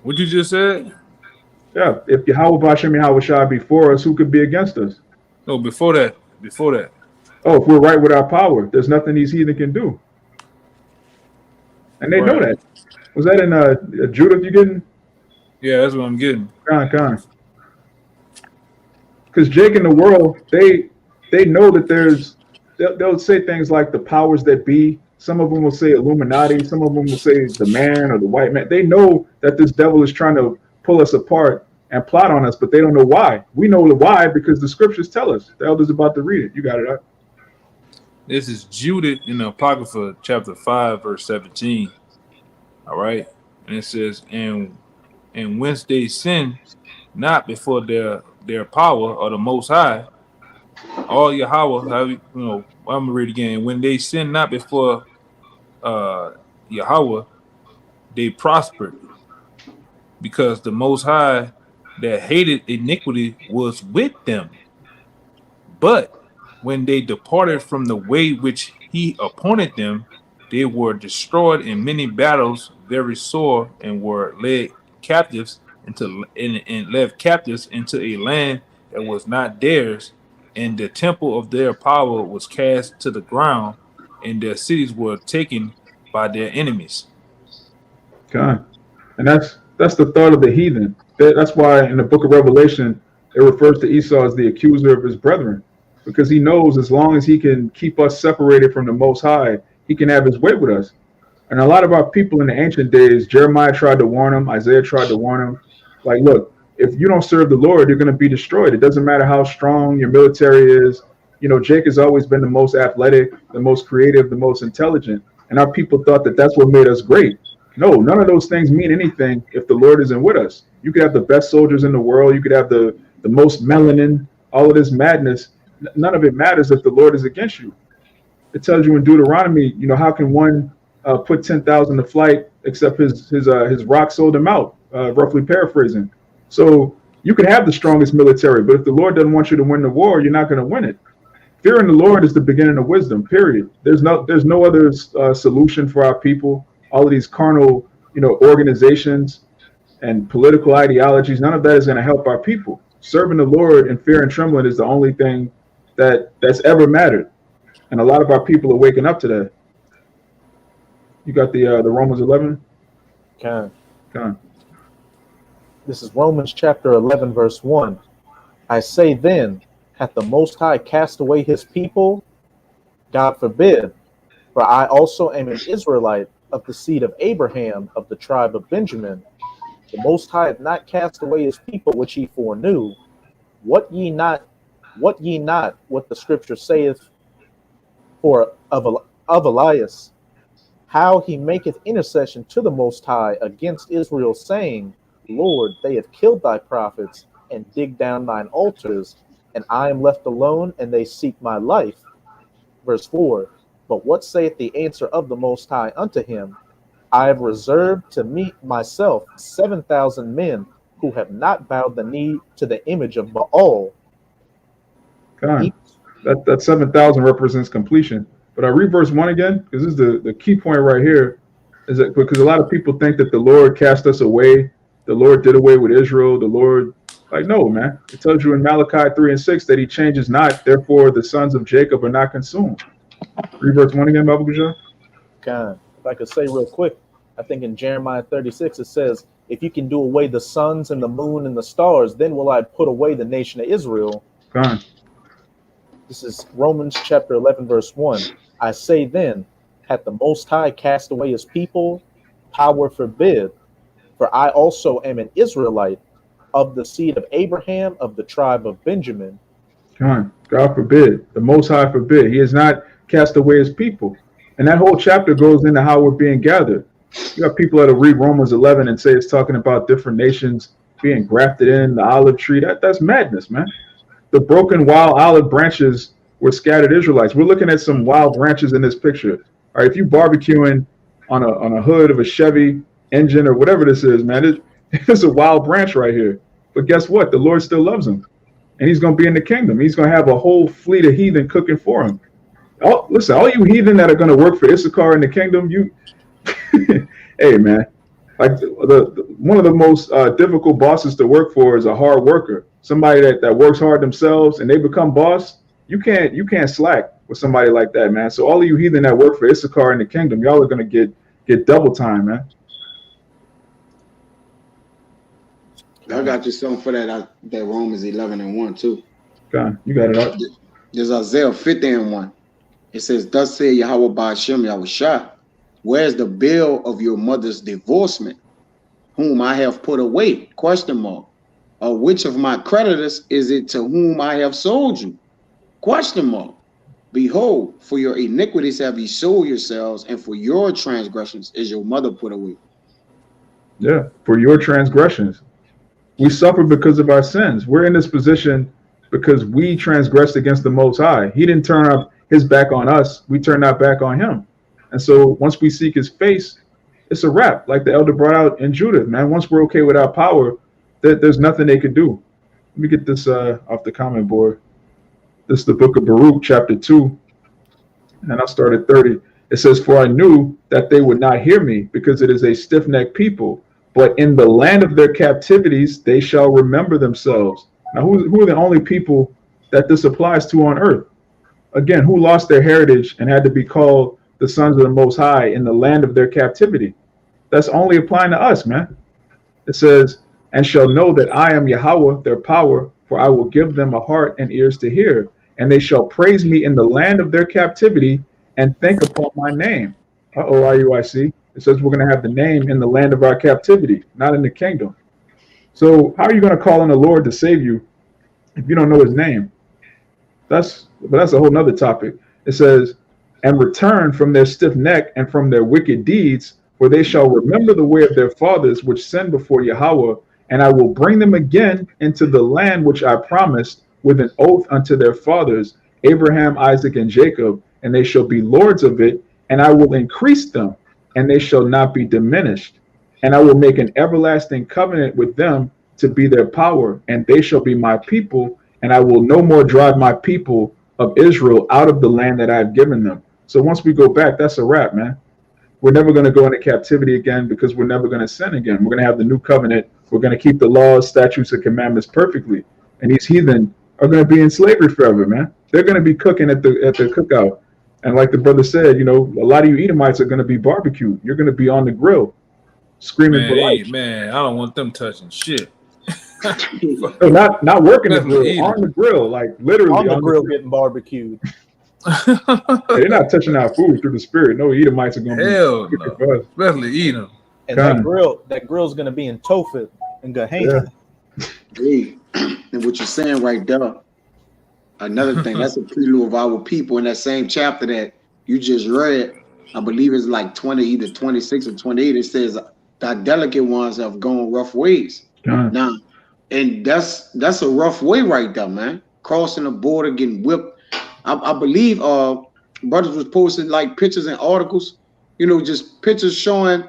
What you just said? Yeah, if Yahweh Bashem Yahweh Shai be for us, who could be against us? No, before that. Oh, if we're right with our power, there's nothing these heathen can do. And they know Right. that. Was that in Judith you getting? Yeah, that's what I'm getting. Con. Because Jake in the world, they know that they'll say things like the powers that be. Some of them will say Illuminati. Some of them will say the man or the white man. They know that this devil is trying to pull us apart and plot on us, but they don't know why. We know the why because the scriptures tell us. The elder's about to read it. You got it up. This is Judith in the Apocrypha, chapter 5, verse 17. All right. And it says, and whence they sin not before their power or the Most High, all Yahweh, I'm gonna read it again. When they sin not before Yahweh, they prospered, because the Most High that hated iniquity was with them. But when they departed from the way which he appointed them, they were destroyed in many battles, very sore, and were led captives and led captives into a land that was not theirs, and the temple of their power was cast to the ground, and their cities were taken by their enemies. Con. And that's the thought of the heathen. That's why in the book of Revelation, it refers to Esau as the accuser of his brethren, because he knows as long as he can keep us separated from the Most High, he can have his way with us. And a lot of our people in the ancient days, Jeremiah tried to warn them, Isaiah tried to warn them, like, look, if you don't serve the Lord, you're going to be destroyed. It doesn't matter how strong your military is. You know, Jake has always been the most athletic, the most creative, the most intelligent. And our people thought that that's what made us great. No, none of those things mean anything if the Lord isn't with us. You could have the best soldiers in the world. You could have the most melanin, all of this madness. None of it matters if the Lord is against you. It tells you in Deuteronomy, you know, how can one put 10,000 to flight except his rock sold him out, roughly paraphrasing. So you can have the strongest military, but if the Lord doesn't want you to win the war, you're not going to win it. Fearing the Lord is the beginning of wisdom, period. There's no other solution for our people. All of these carnal, organizations and political ideologies, none of that is going to help our people. Serving the Lord in fear and trembling is the only thing that's ever mattered. And a lot of our people are waking up to that. You got the Romans 11? Con. Con. This is Romans chapter 11, verse 1. I say then, hath the Most High cast away his people? God forbid. For I also am an Israelite of the seed of Abraham, of the tribe of Benjamin. The Most High hath not cast away his people which he foreknew. What ye not what the scripture saith for of Elias, how he maketh intercession to the Most High against Israel, saying, Lord, they have killed thy prophets and digged down thine altars, and I am left alone, and they seek my life. Verse 4. But what saith the answer of the Most High unto him? I have reserved to meet myself 7,000 men who have not bowed the knee to the image of Baal. God, Each, that 7,000 represents completion. But I read verse 1 again, because this is the key point right here, is that because a lot of people think that the Lord cast us away, the Lord did away with Israel, the Lord, like, no, man. It tells you in Malachi 3 and 6 that he changes not, therefore the sons of Jacob are not consumed. Read verse 1 again, Bible Kujan. if I could say real quick, I think in Jeremiah 36 it says, if you can do away the suns and the moon and the stars, then will I put away the nation of Israel. God, This is Romans chapter 11, verse 1. I say then, hath the Most High cast away his people? Power forbid. For I also am an Israelite, of the seed of Abraham, of the tribe of Benjamin. God forbid. The Most High forbid. He has not cast away his people. And that whole chapter goes into how we're being gathered. You got people that'll read Romans 11 and say it's talking about different nations being grafted in the olive tree. That's madness, man. The broken wild olive branches were scattered Israelites. We're looking at some wild branches in this picture. All right, if you barbecuing on a hood of a Chevy engine or whatever this is, man, it's a wild branch right here. But guess what? The Lord still loves him. And he's going to be in the kingdom. He's going to have a whole fleet of heathen cooking for him. Oh, listen, all you heathen that are going to work for Issachar in the kingdom, you, hey, man, like one of the most difficult bosses to work for is a hard worker. Somebody that works hard themselves and they become boss. You can't slack with somebody like that, man. So all of you heathen that work for Issachar in the kingdom, y'all are going to get double time, man. I got you something for that Romans 11 and 1 too. God, you got it up. There's Isaiah 50 and 1. It says, thus say Yahweh Ba'ashem Yahushua, where's the bill of your mother's divorcement, whom I have put away? Question mark. Or which of my creditors is it to whom I have sold you? Question mark. Behold, for your iniquities have ye sold yourselves, and for your transgressions is your mother put away. Yeah, for your transgressions. We suffer because of our sins. We're in this position because we transgressed against the Most High. He didn't turn up his back on us. We turned our back on him. And so once we seek his face, it's a wrap. Like the elder brought out in Judah, man. Once we're okay with our power, there's nothing they could do. Let me get this off the comment board. This is the book of Baruch, chapter 2. And I'll start at 30. It says, for I knew that they would not hear me, because it is a stiff-necked people. But in the land of their captivities, they shall remember themselves. Now, who are the only people that this applies to on earth? Again, who lost their heritage and had to be called the sons of the Most High in the land of their captivity? That's only applying to us, man. It says, and shall know that I am Yahweh, their power, for I will give them a heart and ears to hear, and they shall praise me in the land of their captivity and think upon my name. IUIC. It says we're going to have the name in the land of our captivity, not in the kingdom. So how are you going to call on the Lord to save you if you don't know his name? But that's a whole nother topic. It says, and return from their stiff neck and from their wicked deeds, for they shall remember the way of their fathers, which sinned before Yahweh, and I will bring them again into the land which I promised with an oath unto their fathers, Abraham, Isaac, and Jacob, and they shall be lords of it, and I will increase them, and they shall not be diminished. And I will make an everlasting covenant with them to be their power, and they shall be my people, and I will no more drive my people of Israel out of the land that I have given them. So once we go back, that's a wrap, man. We're never going to go into captivity again, because we're never going to sin again. We're going to have the new covenant. We're going to keep the laws, statutes, and commandments perfectly. And these heathen are going to be in slavery forever, man. They're going to be cooking at the cookout. And like the brother said, a lot of you Edomites are going to be barbecued. You're going to be on the grill, screaming for life. Man, I don't want them touching shit. No, not working the grill, on the grill, like literally on the grill getting barbecued. They're not touching our food through the spirit. No Edomites are going to hell no, especially eat them. And that grill's going to be in Tophet and Gehenna. Yeah. Hey, and what you're saying right there, another thing, that's a prelude of our people in that same chapter that you just read. I believe it's like 20, either 26 or 28. It says the delicate ones have gone rough ways. Now, and that's a rough way right there, man. Crossing the border, getting whipped. I believe brothers was posting like pictures and articles just pictures showing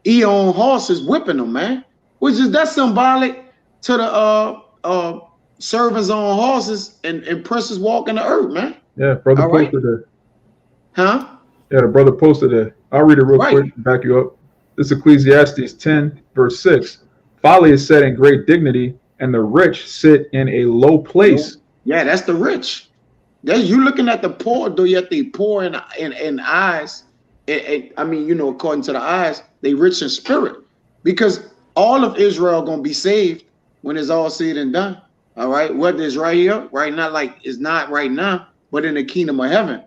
Eon horses whipping them, man. Which is that's symbolic to the servants on horses and princes walking the earth, man. Yeah, brother All right. posted it. Huh? Yeah, the brother posted it. I'll read it real Right. quick and back you up. This is Ecclesiastes 10, verse 6. Folly is set in great dignity, and the rich sit in a low place. Yeah, that's the rich. That's you looking at the poor, though yet they poor in eyes. I mean, according to the eyes, they rich in spirit. Because all of Israel gonna be saved when it's all said and done. All right. Whether it's right here, right now, like it's not right now, but in the kingdom of heaven.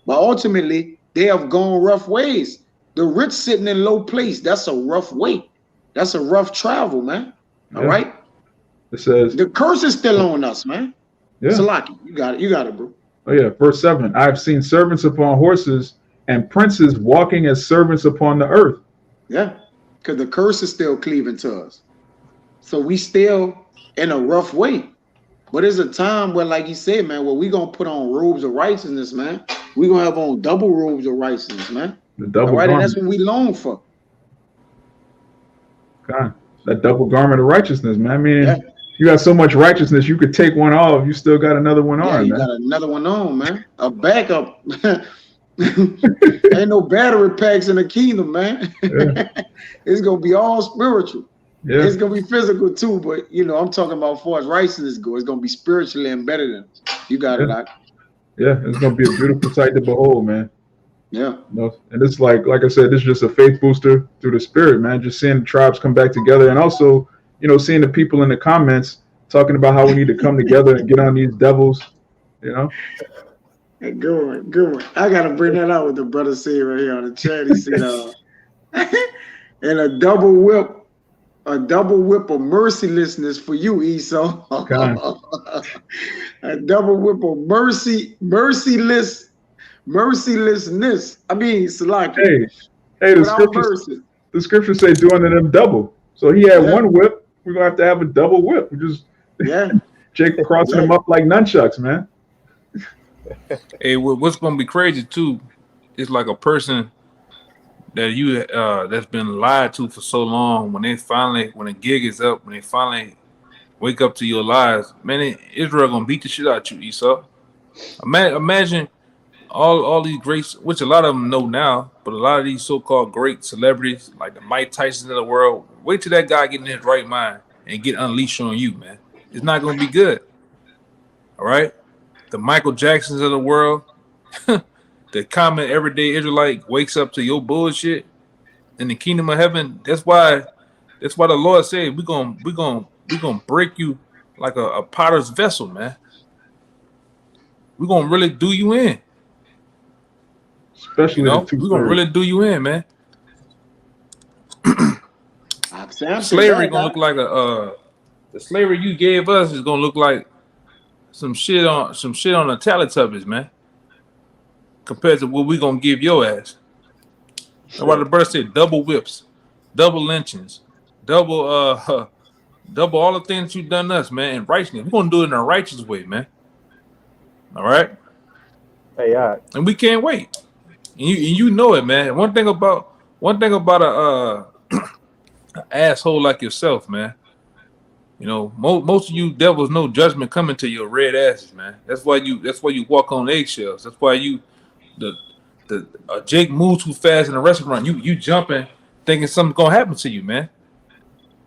But ultimately, they have gone rough ways. The rich sitting in low place, that's a rough way. That's a rough travel, man. All right. It says the curse is still on us, man. Yeah. Salaki, you got it, bro. Oh yeah, verse 7. I've seen servants upon horses and princes walking as servants upon the earth. Yeah, because the curse is still cleaving to us. So we still in a rough way. But there's a time where, like you said, man, where we gonna put on robes of righteousness, man. We gonna have on double robes of righteousness, man. The double all right, garment. And that's what we long for. God, that double garment of righteousness, man. I mean, you got so much righteousness, you could take one off, you still got another one on. Yeah, you man. got another one on, man. A backup. Ain't no battery packs in the kingdom, man. Yeah. It's gonna be all spiritual. Yeah. It's gonna be physical too, but I'm talking about as far as righteousness goes, it's gonna be spiritually embedded in us. You got it, Doc. Yeah, it's gonna be a beautiful sight to behold, man. Yeah. And it's like I said, this is just a faith booster through the spirit, man. Just seeing the tribes come back together, and also, seeing the people in the comments talking about how we need to come together and get on these devils. Hey, good one. I gotta bring that out with the brother saying right here on the chat. He said, and a double whip of mercilessness for you, Esau. A double whip of mercilessness. I mean, Salaki. Hey, the scriptures say do unto them double. So he had one whip. We're gonna have to have a double whip. We just Jake crossing them up like nunchucks, man. Hey, what's gonna be crazy too is like a person that that's been lied to for so long. When the gig is up, when they finally wake up to your lies, man, Israel gonna beat the shit out you, Esau. Imagine all these greats, which a lot of them know now, but a lot of these so-called great celebrities, like the Mike Tysons of the world, wait till that guy get in his right mind and get unleashed on you, man. It's not gonna be good. All right, the Michael Jacksons of the world, the common everyday Israelite wakes up to your bullshit in the kingdom of heaven. That's why the Lord said we gonna break you like a potter's vessel, man. We're gonna really do you in. Especially we're gonna really do you in, man. Slavery gonna look like the slavery you gave us is gonna look like some shit on the Teletubbies, man. Compared to what we gonna give your ass. That's why the brother said double whips, double lynchings, double all the things you done us, man, and righteousness. We're gonna do it in a righteous way, man. All right. Hey, and we can't wait. And you know it, man. One thing about a asshole like yourself, man. Most of you devils know judgment coming to your red asses, man. That's why you walk on eggshells. That's why Jake moves too fast in a restaurant. You jumping, thinking something's gonna happen to you, man.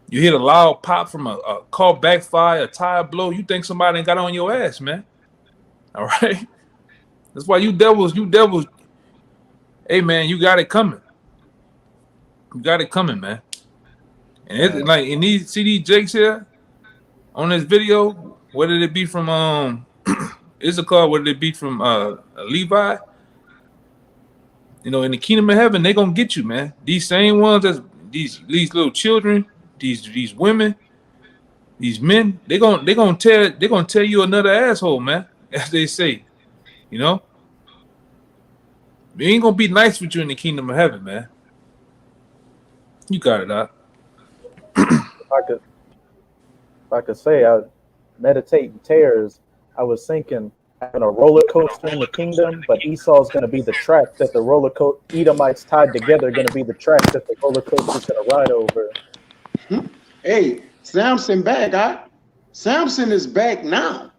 You hear the loud pop from a car backfire, a tire blow. You think somebody ain't got on your ass, man. All right. That's why you devils. Hey, man, you got it coming. You got it coming, man. And it's like in these Jakes here on this video, whether it be from Issachar, whether it be from Levi, in the kingdom of heaven, they gonna get you, man. These same ones as these little children, these women, these men, they gonna tell you another asshole, man, as they say. They ain't gonna be nice with you in the kingdom of heaven, man. You got it, Doc. If I could say, I meditate in tears. I was thinking having a roller coaster in the kingdom, but Esau's going to be the track that the Edomites tied together are going to be the track that the roller coaster is going to ride over. Hey, Samson back, huh? Samson is back now.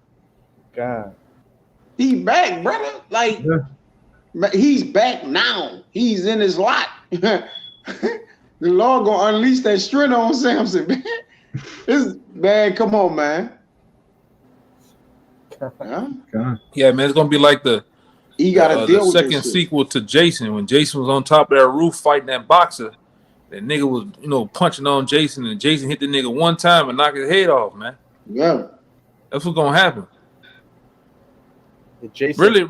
God. He back, brother. Like, he's back now. He's in his lot. The Lord gonna unleash that strength on Samson, man. Man, come on, man. Yeah, man, it's gonna be like the second with sequel to Jason, when Jason was on top of that roof fighting that boxer. That nigga was, punching on Jason, and Jason hit the nigga one time and knocked his head off, man. Yeah, that's what's gonna happen. Jason,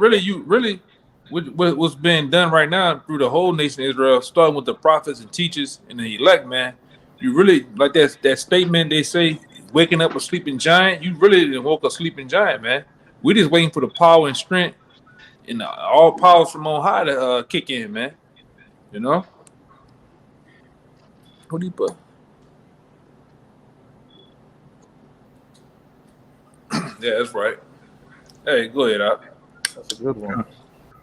what's being done right now through the whole nation of Israel, starting with the prophets and teachers and the elect, man. You really like that statement they say, waking up a sleeping giant. You really didn't woke a sleeping giant, man. We just waiting for the power and strength and all powers from on high to kick in, man. You know. What do you put? Yeah, that's right. Hey, go ahead, Op. That's a good one.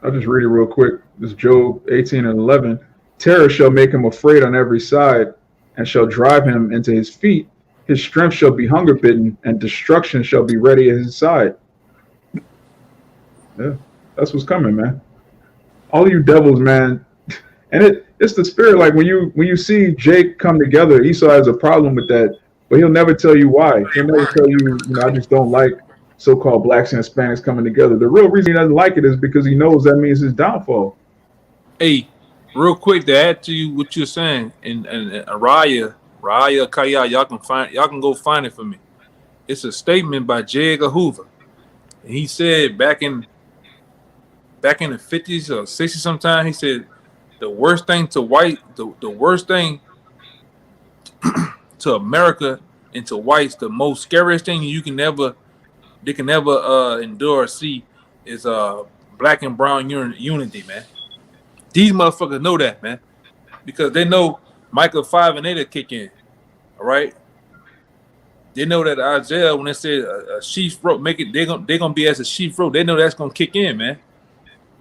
I'll just read it real quick. This is Job 18:11. Terror shall make him afraid on every side, and shall drive him into his feet. His strength shall be hunger bitten, and destruction shall be ready at his side. Yeah, that's what's coming, man. All you devils, man. And it's the spirit. Like when you see Jake come together, Esau has a problem with that, but he'll never tell you why. He'll never tell you, I just don't like so-called blacks and Hispanics coming together. The real reason he doesn't like it is because he knows that means his downfall. Hey, real quick to add to you what you're saying, and Raya Kaya, y'all can go find it for me. It's a statement by J. Edgar Hoover. And he said back in the 50s or 60s sometime, he said the worst thing to the worst thing to America and to whites, the most scariest thing they can never endure or see is black and brown unity, man. These motherfuckers know that, man, because they know Micah 5 and 8 will kick in. All right, they know that Isaiah, when they said a sheep's throat, they're gonna be as a sheep's throat. They know that's gonna kick in, man.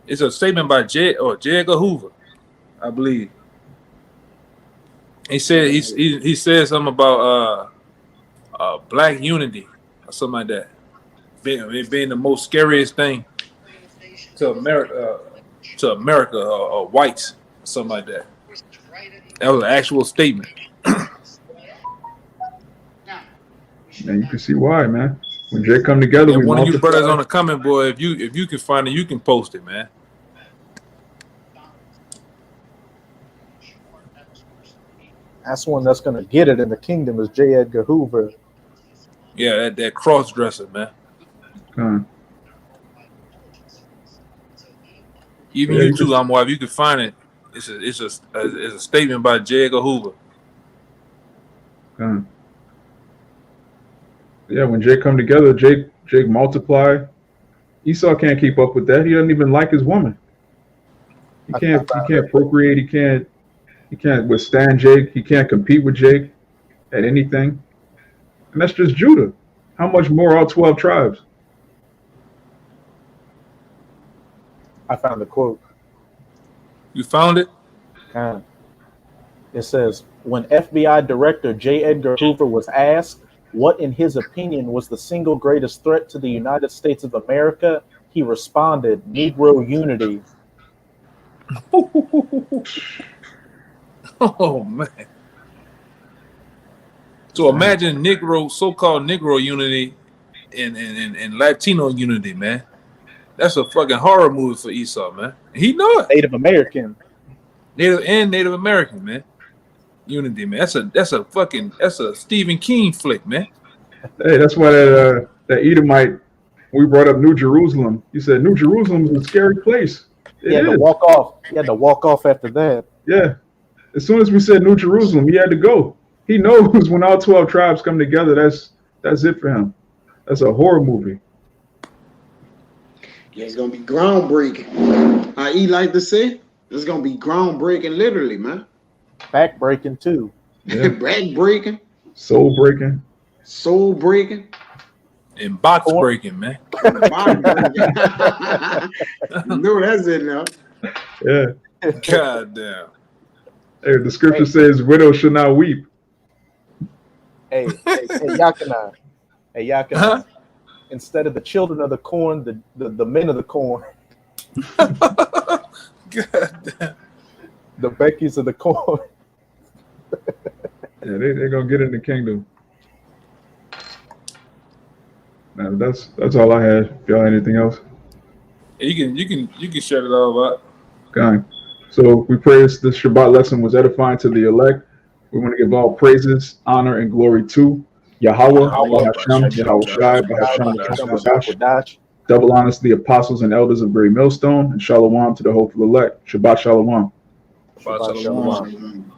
It's a statement by J. Edgar Hoover, I believe. He said he said something about black unity or something like that. Being the most scariest thing to America or whites, or something like that. That was an actual statement. And you can see why, man. When Jake come together, one of you brothers on the comment board, if you can find it, you can post it, man. That's one that's gonna get it in the kingdom is J. Edgar Hoover. Yeah, that cross dresser, man. Even you too, if you can find it, it's a statement by J. Edgar Hoover. Yeah, when Jake come together, Jake multiply. Esau can't keep up with that. He doesn't even like his woman. He can't procreate. He can't withstand Jake. He can't compete with Jake at anything. And that's just Judah. How much more all 12 tribes? I found the quote. You found it? It says, when FBI Director J. Edgar Hoover was asked what, in his opinion, was the single greatest threat to the United States of America, he responded, Negro unity. Oh, man. So imagine so-called Negro unity and Latino unity, man. That's a fucking horror movie for Esau, man. He know it. Native American, man. Unity, man. That's a Stephen King flick, man. Hey, that's why that Edomite, we brought up New Jerusalem. He said New Jerusalem is a scary place. He had to walk off. He had to walk off after that. Yeah. As soon as we said New Jerusalem, he had to go. He knows when all 12 tribes come together, that's it for him. That's a horror movie. Yeah, it's gonna be groundbreaking. E like to say, it's gonna be groundbreaking, literally, man. Backbreaking too. Yeah. Backbreaking. Soul breaking. Soul breaking. And box Corn. breaking, man. No, that's in there. Yeah. God damn. Hey, the scripture says, "Widows should not weep." Hey, Yakana. Hey, Yakana. Huh? Instead of the children of the corn, the men of the corn, God damn. the Beckies of the corn. Yeah, they're gonna get in the kingdom. Man, that's all I had. If y'all anything else? You can shut it all up. Okay. So we pray this Shabbat lesson was edifying to the elect. We want to give all praises, honor, and glory to Yahweh, Bahashem, Yahweh Shai, Bahashem, Bahashem, double honors to the apostles and elders of Great Millstone, and shalom to the hopeful elect. Shabbat shalom. Shabbat shalom.